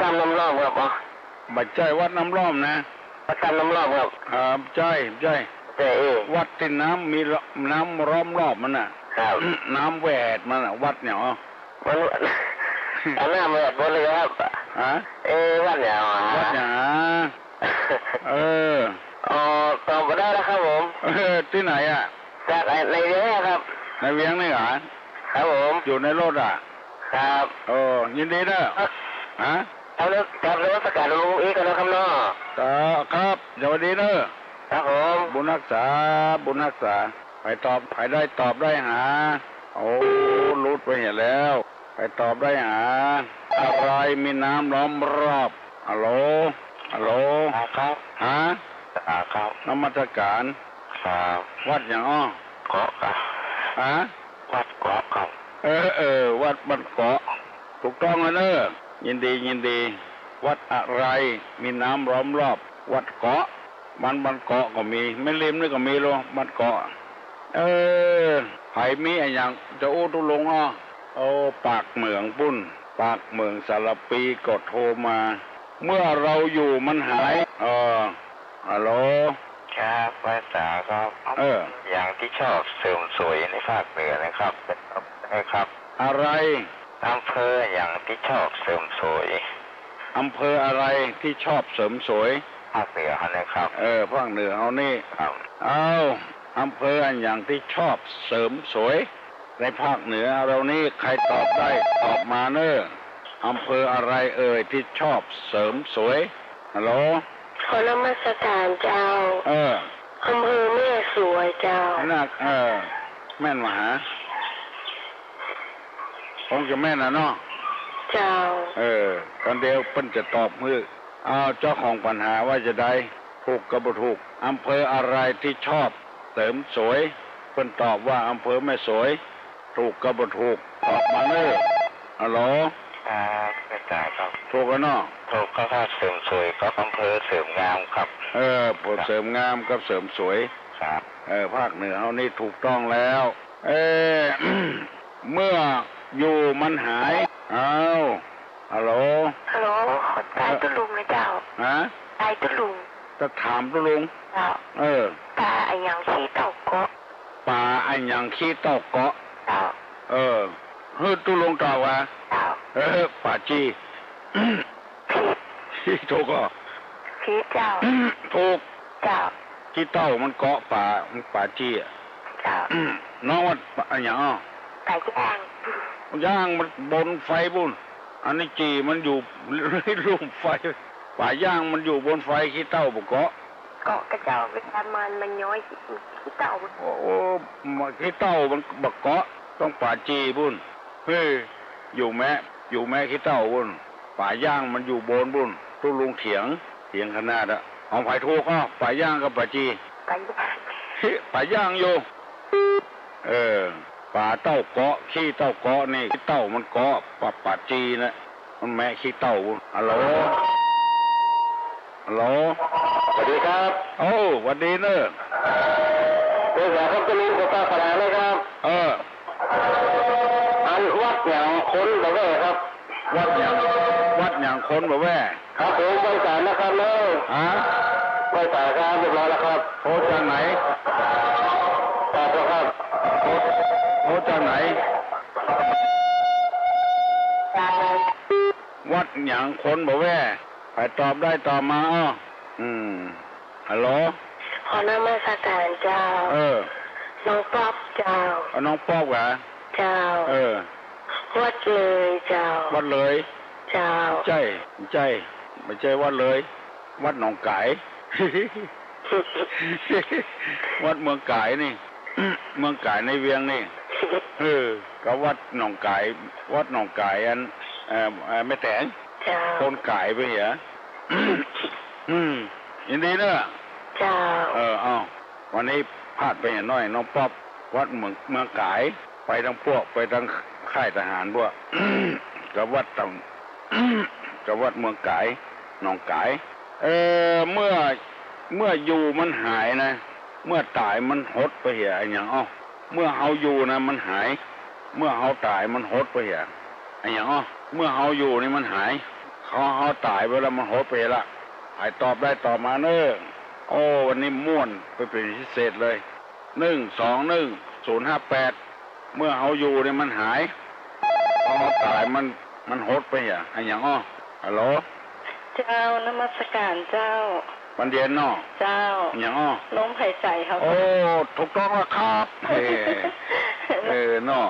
ตามน้ำรอบครับอ๋อ บัดใจวัดน้ำล้อมนะ ตามน้ำรอบครับ ใจวัดที่น้ำมีน้ำล้อมรอบมันน่ะ ครับ น้ำแหวดมันน่ะวัดเนี่ยมันอันหน้าเมื่อบนเลยครับ ฮะ วัดเนี่ยวัดเนี่ยตอบมาได้แล้วครับผม ที่ไหนอ่ะ จากในเรือครับ ในเวียงนี่เหรอ ครับผม อยู่ในรถอ่ะ ครับ ยินดีเนอะฮะ เอาเรื่องการรักษาลุงอีกกันนะครับเนาะ ครับสวัสดีเนอะ ครับผม บุญรักษาใครได้ตอบได้หารุดไปเห็นแล้วใครตอบได้หาอะไรมีน้ำล้อมรอบฮัลโหลครับ ฮะ ครับ นมัสการ ครับ วัดอย่างเกาะครับ ฮะ วัดเกาะครับ วัดบ้านเกาะถูกต้องแล้วเนอะยินดีวัดอะไรมีน้ำล้อมรอบวัดเกาะบ้านเกาะก็มีไม่ริมนี่ก็มีหรอบ้านเกาะไผ่มีอะไรอย่างจะตุลงปากเหมืองปุ้นปากเหมืองสารปีก็โทรมาเมื่อเราอยู่มันหายฮัลโหลครับภาษาครับอย่างที่ชอบเสริมสวยในภาคเหนือนะครับครับอะไรอำเภออย่างที่ชอบเสริมสวยอำเภออะไรที่ชอบเสริมสวยภาคเหนือนะครับภาคเหนือเอานี่อำเภออันอย่างที่ชอบเสริมสวยในภาคเหนือเรานี่ใครตอบได้ตอบมาเนอะอำเภออะไรเอ่ยที่ชอบเสริมสวยฮัลโหลขอนมัสการเจ้าอำเภอแม่สวยเจ้านักแม่นมาหาคงจะแม่นนะเนาะเจ้าตอนเดียวเปิ้นจะตอบมือเจ้าของปัญหาว่าจะได้ถูกกับบ่ถูกอำเภออะไรที่ชอบเสริมสวยเปิ้นตอบว่าอำเภอแม่สวยถูกกับบ่ถูกตอบมาเนอะฮัลโหลไม่จ่ายครับถูกกันเนาะถูกก็ถ้าเสริมสวยก็อำเภอเสริมงามครับเสริมงามกับเสริมสวยครับภาคเหนือเฮานี่ถูกต้องแล้วเมื่ออยู่มันหายฮัลโหลขอตายตุลุงนะเจ้าตายตุลุงจะถามตุลุงเจ้าปลาอันยังขี้เต่าเกาะปลาอันยังขี้เต่าเกาะเจ้าตุลุงตอบว่าเจ้าป่าจีผิดถูกก็ผิดเจ้าถูกเจ้าขี้เต่ามันเกาะป่าจีเจ้าน้องว่าอันยังไก่ย่างมันบนไฟบุญอันนี้จีมันอยู่รูปไฟป่าย่างมันอยู่บนไฟขี้เต่าบุกเกาะกระเจ้าเวลามันย้อยขี้เต่าขี้เต่ามันบักเกาะต้องป่าจีบุญอยู่แม่ขี้เต่าบุญป่าย่างมันอยู่บนบุญตู้ลุงเถียงขนาดเอาไผ่ทูกป่าย่างกับป่าจีป่าย่างอยู่ ป่าเต้าเกาะขี้เต้าเกาะนี่เต้ามันเกาะป่าจีนะมันแม่ขี้เต้าฮัลโหลฮัลโหลสวัสดีครับโอ้สวัสดีเนอะเดี๋ยวครับจะมีโอกาสแถลงเลยครับอันวัดอย่างคนแบบนี้ครับวัดอย่างคนแบบนี้ครับผมไปจ่ายนะครับเลยไปจ่ายครับเรียบร้อยแล้วครับโทรจากไหนตอบแล้วครับโทรจากไหนวัดอย่างคนแบบนี้ไปตอบได้ตอบมาฮัลโหลขอนมัสการเจ้าน้องป๊อบเจ้าน้องป๊อบเหรอเจ้าวัดเลยเจ้าวัดเลยเจ้าใจไม่ใช่วัดเลยวัดหนองไก่ วัดเมืองไก่นี่ เมืองไก่ในเวียงนี่ก็วัดหนองไก่วัดหนองไก่อันไม่แต่งคนไก่ไปเหรอยินดีเนอะเจ้าเอาวันนี้พลาดไปหน่อยน้องป๊อบวัดเมืองไก่ไปทั้งพวกไปทั้งค่ายทหารพวก กับวัดต่างกับวัดเมืองไก่หนองไก่เมื่ออยู่มันหายนะเมื่อตายมันหดไปเหี่ยอย่างเมื่อเอาอยู่นะมันหายเมื่อเอาตายมันหดไปเหี่ยอย่างเมื่อเอาอยู่นี่มันหายเขาตายไปแล้วมันหดไปละไอ้ตอบได้ตอบมาเนอะโอ้วันนี้ม่วนไปเป็นพิเศษเลย121-058เมื่อเอาอยู่นี่มันหายเอาตายมันหดไปเหี่ยอย่างฮัลโหลเจ้านมัสการเจ้าวันเดียนเนาะเจ้าอย่างล้มหายใจครับโอ้ถูกต้องแล้วครับเนาะ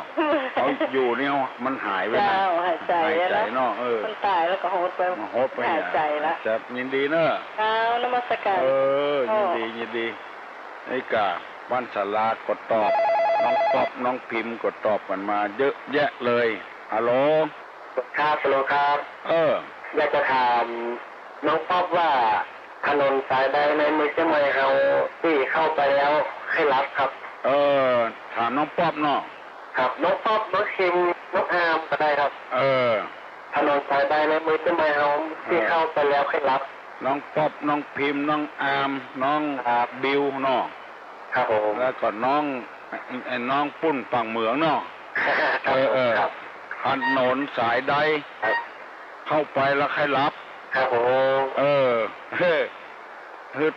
เขาอยู่นี่มันหายไปเจ้าหายใจแล้วเนาะมันตายแล้วก็หดไปหายใจแล้วจะยินดีเนอะเจ้านมัสการยินดีไอ้กาบ้านสลากดตอบน้องป๊อบน้องพิมพ์กดตอบกันมาเยอะแยะเลยฮัลโหลครับฮัลโหลครับอยากจะถามน้องป๊อบว่าถนนสายใดในเมืองเชียงใหม่เขาที่เข้าไปแล้วให้รับครับถามน้องป๊อบเนาะครับน้องป๊อบน้องคิมน้องอามก็ได้ครับถนนสายใดในเมืองเชียงใหม่เขาที่เข้าไปแล้วให้รับน้องป๊อบน้องพิมพ์น้องอามน้องบิวเนาะครับผมแล้วก็น้องปุ้นฝั่งเหมืองเนาะถนนสายใดเข้าไปแล้วให้รับครับผม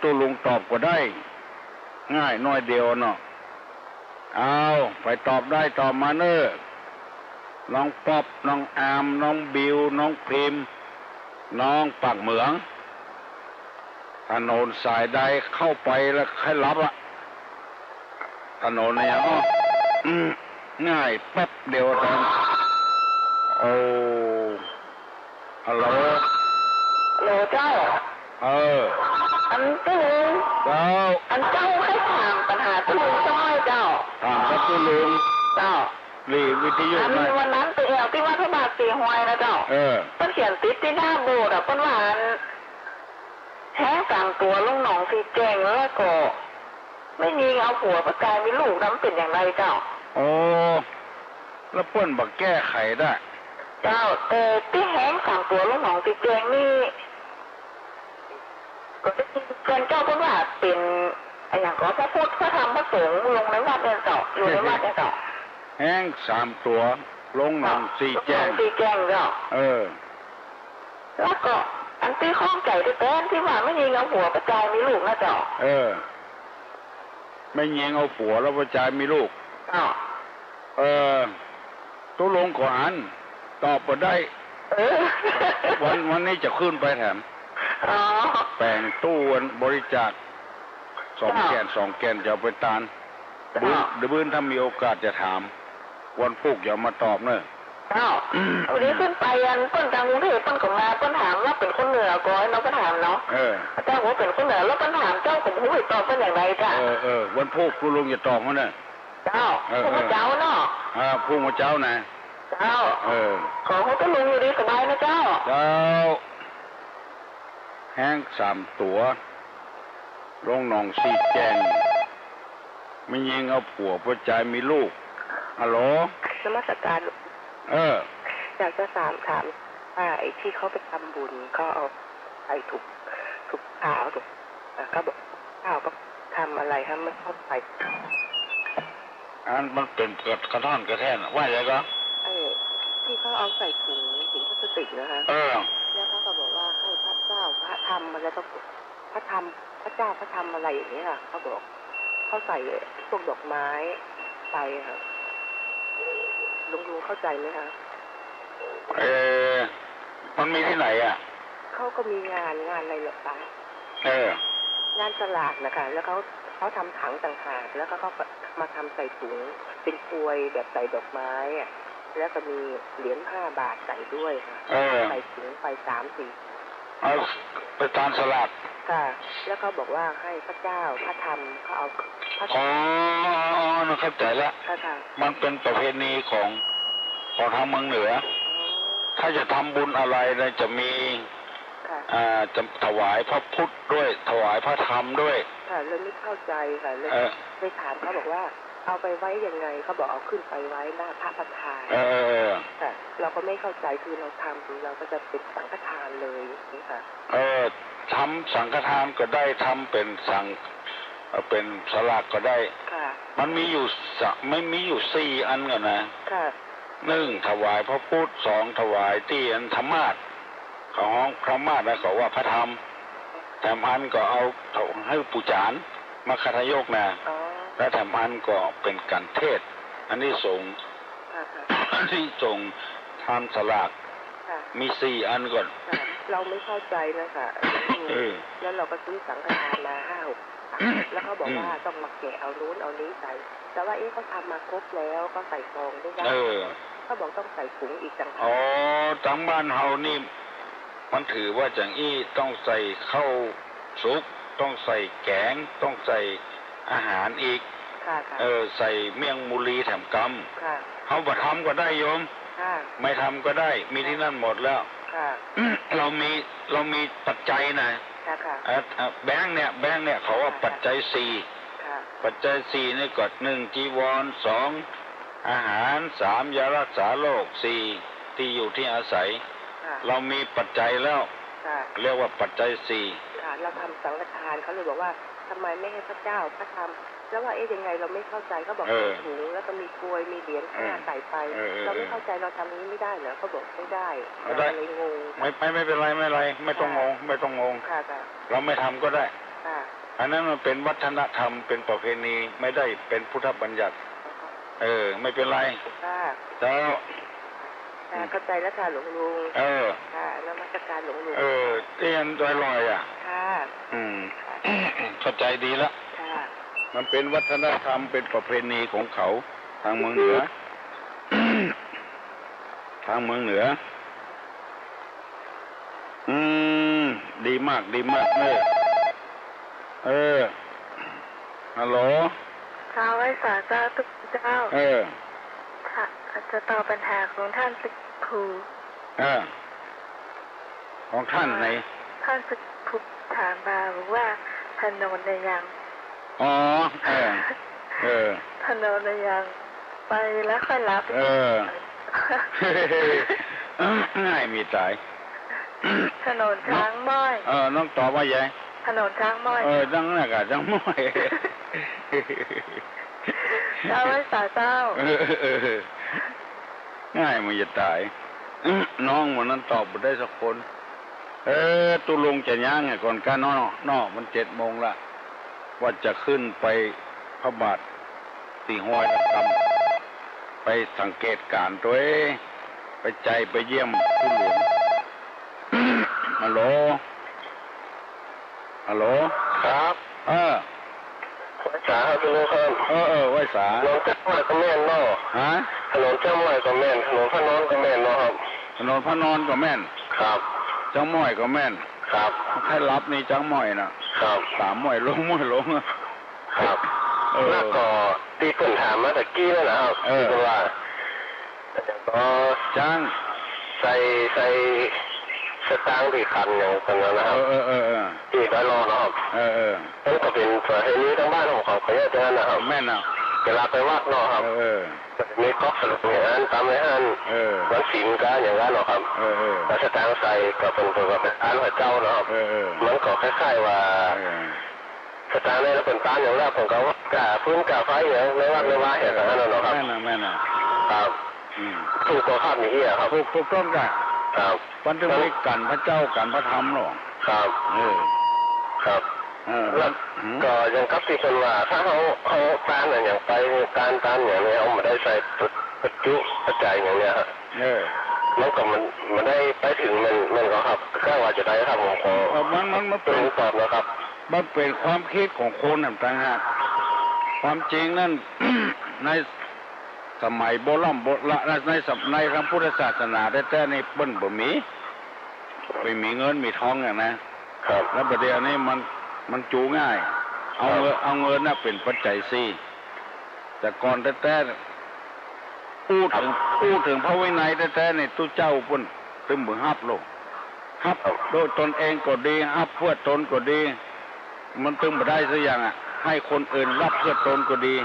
ตัวลุงตอบก็ได้ง่ายน้อยเดียวเนาะเอาไปตอบได้ตอบมาเนอะน้องป๊อบน้องอามน้องบิวน้องพิมพ์น้องปากเหมืองถนนสายใดเข้าไปแล้วให้รับอะถนนเนี่ยง่ายแป๊บเดียวทันฮัลโหลเจ้าอันตู้ลุงอันเจ้าให้ถามปัญหาตู้ลุงจ้อยเจ้าถามกับตู้ลุงเจ้าวิทยุนะวันนั้นตัวที่ว่าพระบาทสีหวยนะเจ้าเพิ่นเขียนติดที่หน้าโบสถ์เพิ่นว่าแท้กลางตัวลุงหนองสีแจงแล้วก็ไม่มีเอาผัวประกายมีลูกน้ำเป็นอย่างไรเจ้าแล้วเพิ่นบอกแก้ไขได้เจ้าที่แห้งสั่งตัวลูกหนองตีแจงนี่ก็จะเกินเจ้าเพิ่นว่าเป็นอย่างก็พระพุทธพระธรรมพระสงฆ์ลงในวัดเนี่ยเจ้าอยู่ในวัดเนี่ยเจ้าแห้ง3ตัวลงหนองสีแจงเจ้าแล้วก็อันที่ข้องใจที่เป็นที่ว่าไม่ยิงเอาผัวประจายมีลูกนะเจ้าไม่ยิงเอาผัวแล้วประจายมีลูกตัวลงก่อนตอบมาได้วันนี้จะขึ้นไปแถมแปลงตู้บริจาค2 แกนจะเอาไปตานเดี๋ยวถ้ามีโอกาสจะถามวันพุกอย่ามาตอบเนอะวันนี้ขึ้นไปต้นทางกรุงเทพต้นของมาต้นถามว่าเป็นคนเหนือก้อยน้องก็ถามเนาะเจ้าว่าเป็นคนเหนือแล้วต้นถามเจ้าผมหูไปตอบเป็นอย่างไรจ้ะวันพุกคุณลุงจะตอบเขาเนอะเจ้าผู้มาเจ้าเนาะผู้มาเจ้านะเจ้าขอเขาก็ลุงอยู่ดีสบายนะเจ้าแห้ง3 ตัวลงหนองสีแจงไม่ยิงเอาผัวประจายมีลูก ฮัลโหลนมัสการอยากจะถามไอ้ที่เขาไปทำบุญเขาเอาใส่ถุกขาวถุกก็บอกข้าวก็ทำอะไรครับไม่เข้าใจอันมันเป็นกระท่อนกระแท่นว่าอย่างไรก็ที่เขาเอาใส่ถุงพลาสติกนะคะแล้วเขาก็บอกว่าให้พระเจ้าพระธรรมอะไรก็พระเจ้าพระธรรมอะไรอย่างเงี้ยค่ะเขาบอกเขาใส่พวกดอกไม้ไปค่ะลุงเข้าใจไหมคะมันมีที่ไหนอ่ะเขาก็มีงานอะไรหรอคะงานสลากนะคะแล้วเขาทำถังต่างหากแล้วก็เขามาทำใส่ถุงเป็นกลวยแบบใส่ดอกไม้อ่ะแล้วก็มีเหรียญ5 บาทใส่ด้วยค่ะใส่ถุงไป3-4เอาไปตามสลากค่ะแล้วเขาบอกว่าให้พระเจ้าพระธรรมเขาเอาพระน่าเข้าใจแล้วมันเป็นประเพณีของทางเมืองเหนือถ้าจะทำบุญอะไรเนี่ยจะมีจะถวายพระพุทธด้วยถวายพระธรรมด้วยค่ะเลยไม่เข้าใจค่ะเลยไปถามเขาบอกว่าเอาไปไว้ยังไงเขาบอกเอาขึ้นไปไว้หน้าพระประธานค่ะเราก็ไม่เข้าใจคือเราทำเราก็จะเป็นสังฆทานเลยนี่ค่ะทำสังฆทานก็ได้ทำเป็นเป็นสลากก็ได้ค่ะมันมีอยู่4 อันกันนะค่ะ1ถวายพระพุทธ2ถวายที่อันธรรมาสของพระมาสนะเขาว่าพระธรรมแถมอันก็เอาให้ปูจานมาคทายกนะและแถมอันก็เป็นการเทศอันนี้ส่งทำสลากมี4 อันก่อนเราไม่เข้าใจนะคะแล้วเราก็ซื้อสังฆทานมา5-6แล้วเขาบอกว่าต้องมาแกะเอานู้นเอานี้ใส่แต่ว่าเขาทำมาครบแล้วก็ใส่ซองได้เขาบอกต้องใส่ถุงอีกต่างหากทั้งบ้านเฮานี่มันถือว่าจังต้องใส่ข้าวสุกต้องใส่แกงต้องใส่อาหารอีกใส่เมี่ยงมูลีแถมกำเขาบ่ทำก็ได้โยมไม่ทำก็ได้มีที่นั่นหมดแล้วเรามีปัจจัยนะแบงค์เนี่ยเขาว่าปัจจัย4ปัจจัย4นี่ก็1จีวร2อาหาร3ยารักษาโรค4ที่อยู่ที่อาศัยเรามีปัจจัยแล้วเรียกว่าปัจจัย4เราทำสังฆทานเขาเลยบอกว่าทำไมไม่ให้พระเจ้าพระธรรมแล้วว่ายังไงเราไม่เข้าใจเขาบอกถุงแล้วก็มีกลวยมีเหรียญ5ใส่ไปเราไม่เข้าใจเราทำนี้ไม่ได้เหรอเขาบอกไม่ได้เลยงงไม่เป็นไรไม่ต้องงงเราไม่ทำก็ได้อันนั้นมันเป็นวัฒนธรรมเป็นประเพณีไม่ได้เป็นพุทธบัญญัติไม่เป็นไรเจ้าเข้าใจแล้วค่ะหลวงลุงค่ะนมัสการหลวงลุงเตียนลอยอ่ะค่ะเข้าใจดีแล้วมันเป็นวัฒนธรรมเป็นประเพณีของเขาทางเมืองเหนือดีมากเลยฮัลโหลท้าวไว้สาเจ้าทุกเจ้าค่ะจะตอบปัญหาของท่านสิกครูของท่านไหนท่านสิกครูถามมาบอกว่าถนนในยังถนนในยังไปแล้วค่อยรับง่ายมีตายถนนช้างม้อยน้องตอบว่าไงถนนช้างม้อยจังน่ะกะช้างม้อยเอาไว้สาเจ้าง่ายมันจะตายน้องวันนั้นตอบไม่ได้สักคนตุลงจะย่างไงก่อนกันนอมัน7 โมงละว่าจะขึ้นไปพระบาทตีห้อยนะครับไปสังเกตการตัวไปเยี่ยมผู้หลวงฮัลโหลครับไว้สาครับพี่นุ๊กครับไว้สาถนนเจ้าม้อยก็แม่นเนาะถนนเจ้าม้อยก็แม่นถนนพระนอนก็แม่นเนาะครับถนนพระนอนก็แม่นครับเจ้าม้อยก็แม่นครับใครรับนี่เจ้าม้อยนะครับ3 ม้อยลงครับแล้วก็ตีเพิ่นถามมาตะกี้นั่นนะครับคือว่าก็จ้างใส่สตางค์ที่คันอย่างนั้นนะครับที่ได้รอนะครับนั่นก็เป็นประเพณีทั้งบ้านของเขาเขาจะนะครับแม่น เวลาไปวัดเนาะครับมีก๊อกสรุปอย่างนั้นตามในอันวันศีลก็อย่างนั้นเนาะครับแต่สตางค์ใส่ก็เป็นตัวกับเป็นอันพระเจ้าเนาะครับมันก็คล้ายๆว่าสตางค์ในเราเป็นตานอย่างแรกผมก็ว่ากาพื้นกาไฟอย่างในวัดในว่าเห็นอย่างนั้นเนาะครับแม่น่ะครับถูกตัวข้ามอย่างนี้ครับถูกต้องกันครับมันจะมีกันพระเจ้ากันพระธรรมหรอครับครับแล้วก็ยังกับที่คนว่าถ้าเขาตานอย่างไปการตานอย่างนี้เขาไม่ได้ใส่ปัจจุปัจจัยอย่างเนี้ยครับแล้วก็มันได้ไปถึงมันก็ครับแค่ว่าจะได้ครับผมขอมันเป็นตอบนะครับมันเป็นความคิดของคนต่างหากความจริงนั่น ในสมัยโบราณในพระพุทธศาสนาแต่ในเปิ้นบ่มีไม่มีเงินมีทองอย่างนะครับแล้วประเดี๋ยวนี้มันจูง่ายเอาเงินน่ะเป็นปัจจัยสี่แต่ก่อนแต่พูดถึงพระวินัยแต่ในตู้เจ้าเปิ้นตึมมือฮับโลกฮับโดยตนเองก็ดีฮับเพื่อตนก็ดีมันตึงบ่ได้สักอย่างอ่ะให้คนอื่นรับเพื่อตนก็ดี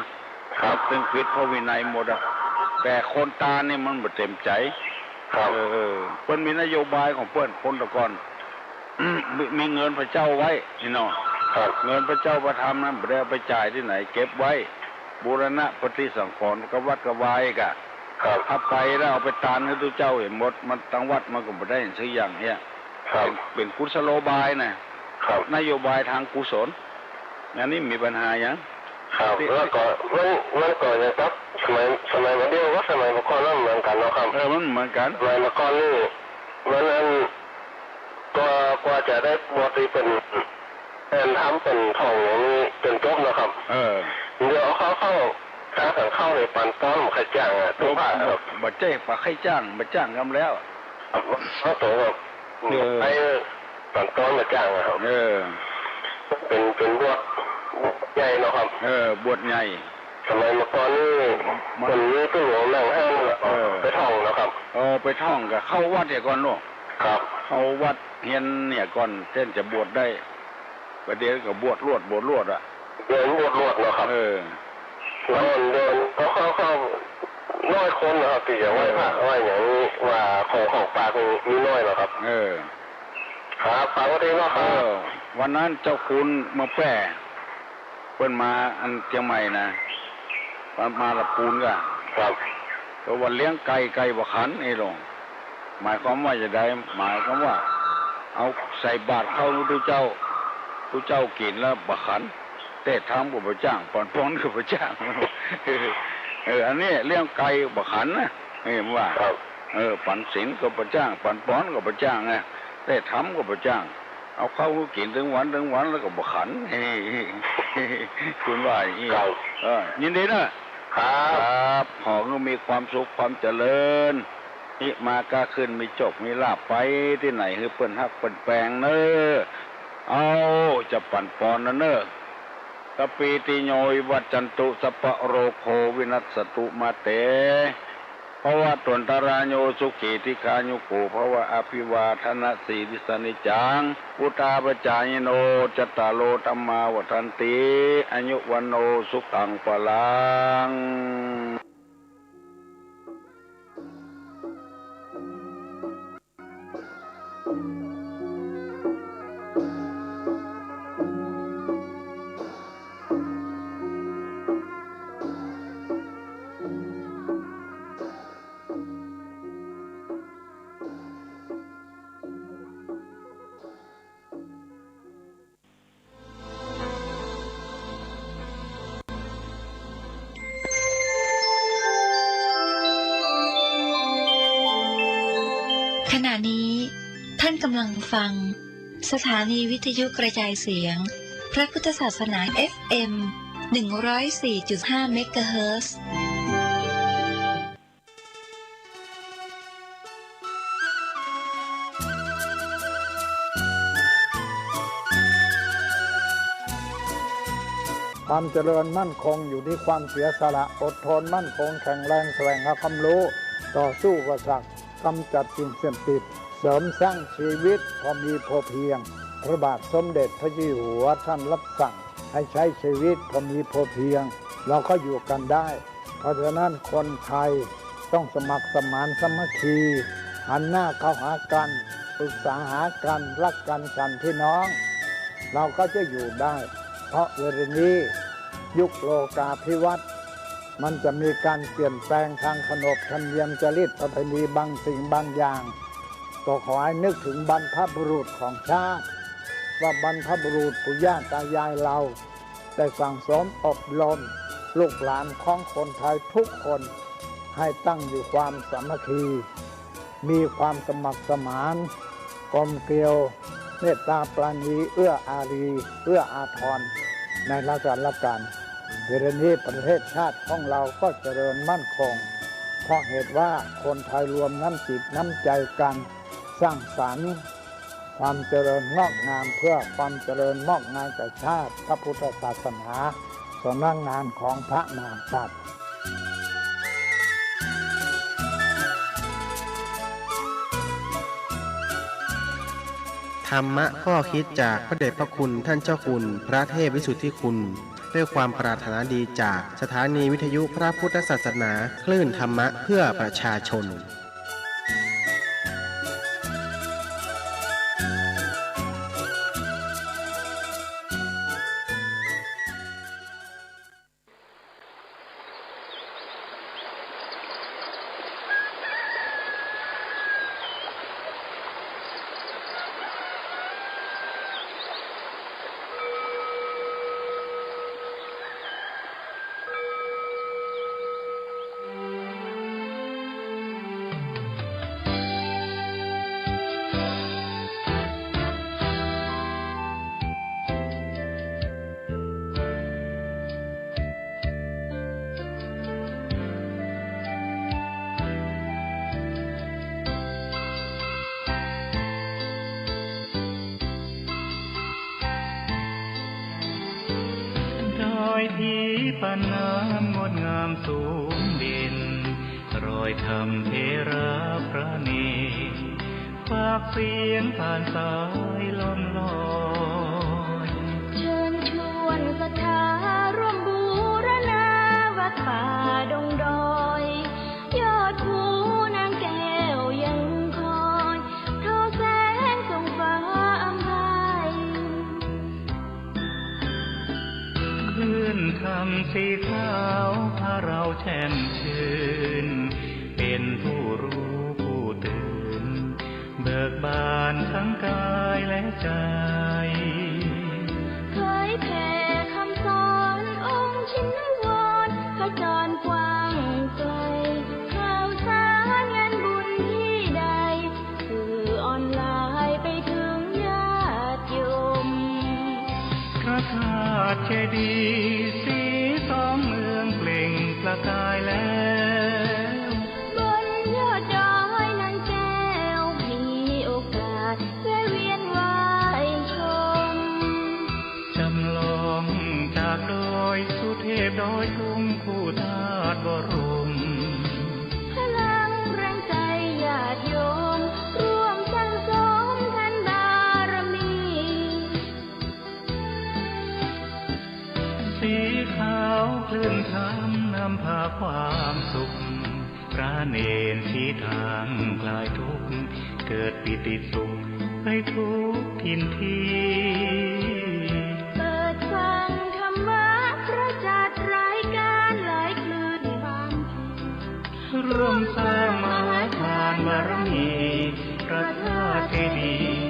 ครับตึงผิดพระวินัยหมดอ่ะแต่คนตาเนี่ยมันบ่เต็มใจเปิ้นมีนโยบายของเปิ้นคนตะก่อนมีเงินพระเจ้าไว้นี่เนาะเงินพระเจ้าประทำนั้นบ่ได้ไปจ่ายที่ไหนเก็บไว้บูรณะปฏิสังขรณ์กับวัดกับวายกะถ้าไปแล้วเอาไปตานให้ทุกเจ้าเห็นหมดมันตั้งวัดมันก็บ่ได้สักอย่างเนี่ยเป็นกุศโลบายนะนโยบายทางกุศลอันนี้มีปัญหาอย่างครับแล้วก็มันก็อย่างครับสมัยมาเดียวว่าสมัยเมื่อก่อนนั่นเหมือนกันเนาะครับมันเหมือนกันสมัยเมื่อก่อนนี่มันกว่าจะได้บทที่เป็นทำเป็นทองอย่างนี้เป็นจบนะครับเดี๋ยวเข้าถ้าสั่งเข้าในปันป้อนใครจ้างตัวผ่าบัดเจ๊ปะใครจ้างบัดจ้างกันแล้วเขาตัวแบบไอ้ปันป้อนมาจ้างครับเป็นบวชใหญ่เนาะครับบวชใหญ่สมัยเมื่อก่อนนี่คนนี้ตัวหลวงนั่งห้างไปท่องนะครับไปท่องกับเข้าวัดเนี่ยก่อนเนาะครับเข้าวัดเฮียนเนี่ยก่อนเช่นจะบวชได้ประเดี๋ยวก็บวชรวดอ่ะเดินบวชรวดเนาะครับเดินก็เข้าน้อยคนนะครับที่จะไหว้พระไหว้อย่างนี้ว่าของปากมีน้อยเนาะครับครับฝากไว้ที่เนาะครับวันนั้นเจ้าคุณมาแป่เปิ้นมาอันเชียงใหม่นะมาละปูนก็ครับก็วันเลี้ยงไก่บ่ขันไอ้หลงหมายความว่าจะได้หมายความว่าเอาใส่บาตรเข้าทุกเจ้ากินแล้วบ่ขันแต่ทำกับบ่จ้างปอนป้อนกับบ่จ้างอันนี้เลี้ยงไก่บ่ขันนะเห็นว่าปันศีลกับบ่จ้างปันป้อนกับบ่จ้างนะแต่ทำกับบ่จ้างเอาเข้ากินถึงวันแล้วก็บ่ขันคุณว่าอย่างนี้ยินดีนะครับขอให้มีความสุขความเจริญนี่มากาขึ้นมีจบมีลาบไปที่ไหนคือเปิ้นฮักเปิ้นแปลงเนอเอาจะปั่นปอนนะเนอตปีติโยวัจจันตุสัพพะโรโควินัสสตุมาเตภวะตนตรายโยสุขีติคายุโกภวะอภิวาทนาสีดิสนิจังพุทธาปจายโนจตตาโลธัมมาวัฏันติอายุวันโนสุขังปะลังขณะนี้ท่านกำลังฟังสถานีวิทยุกระจายเสียงพระพุทธศาสนา FM 104.5 เมกะเฮิรตซ์ความเจริญมั่นคงอยู่ที่ความเสียสละอดทนมั่นคงแข็งแรงแสวงหาความรู้ต่อสู้กับศักดิ์กำจัดสิ่งเสพติดเสริมสร้างชีวิตพอมีพอเพียงพระบาทสมเด็จพระเจ้าอยู่หัวท่านรับสั่งให้ใช้ชีวิตพอมีพอเพียง เราก็อยู่กันได้เพราะฉะนั้นคนไทยต้องสมัครสมานสามัคคีหันหน้าเข้าหากันปรึกษาหากันรักกันฉันพี่น้องเราก็จะอยู่ได้เพราะเวลานี้ยุคโลกาภิวัตน์มันจะมีการเปลี่ยนแปลงทางขนบธรรมเนียมจริตประเพณีบางสิ่งบางอย่างก็ขอให้นึกถึงบรรพบุรุษของชาติว่าบรรพบุรุษปู่ย่าตายายเราได้สั่งสมอบรมลูกหลานของคนไทยทุกคนให้ตั้งอยู่ความสามัคคีมีความสมัครสมานกลมเกลียวเมตตาปราณีเอื้ออารีเอื้ออาทรในราชการเวลานี้ประเทศชาติของเราก็เจริญมั่นคงเพราะเหตุว่าคนไทยรวมน้ำจิตน้ำใจกันสร้างสรรค์ความเจริญงอกงามเพื่อความเจริญงอกงามแก่ชาติพระพุทธศาสนาสำนักงานของพระมหากษัตริย์ ธรรมะข้อคิดจากพระเดชพระคุณท่านเจ้าคุณพระเทพวิสุทธิคุณด้วยความปรารถนาดีจากสถานีวิทยุพระพุทธศาสนาคลื่นธรรมะเพื่อประชาชนที่ปานน้ำงดงามสูงเด่นรอยธรรมเทระพระเนตรฝากเสียงผ่านสายลมลอยเชิญชวนศรัทธาร่วมบูรณาวัดป่าดงดอยยอดภูนางแก้วยังคอยทอแสงส่องฟ้าอำไพคลื่นคำสีขาวพาเราแช่มชื่นเป็นผู้รู้ผู้ตื่นเบิกบานทั้งกายและใจเคยแผ่คำสอนองค์ชินวรขจรกว้างไกลข่าวสารงานบุญที่ใดสื่อออนไลน์ไปถึงญาติโยมพระธาตุเจดีย์สีสองเมืองเปล่งประกายแล้วบนยอดดอยนางแก้วมีโอกาสแวะเวียนไหว้ชมจำลองจากดอยสุเทพดอยทุ่งคู่ธาตุบรมพลังแรงใจญาติโยมร่วมสร้างสมทันบารมีสีขาวคลื่นธรรมนำพาความสุขพระเนรชี้ทางคลายทุกข์เกิดปิติสุขให้ทุกทินทีเปิดฟังธรรมะพระจัดรายการหลายคลื่นบางเพลงร่วมสร้างมหาทานบารมีพระธาตุเจดีย์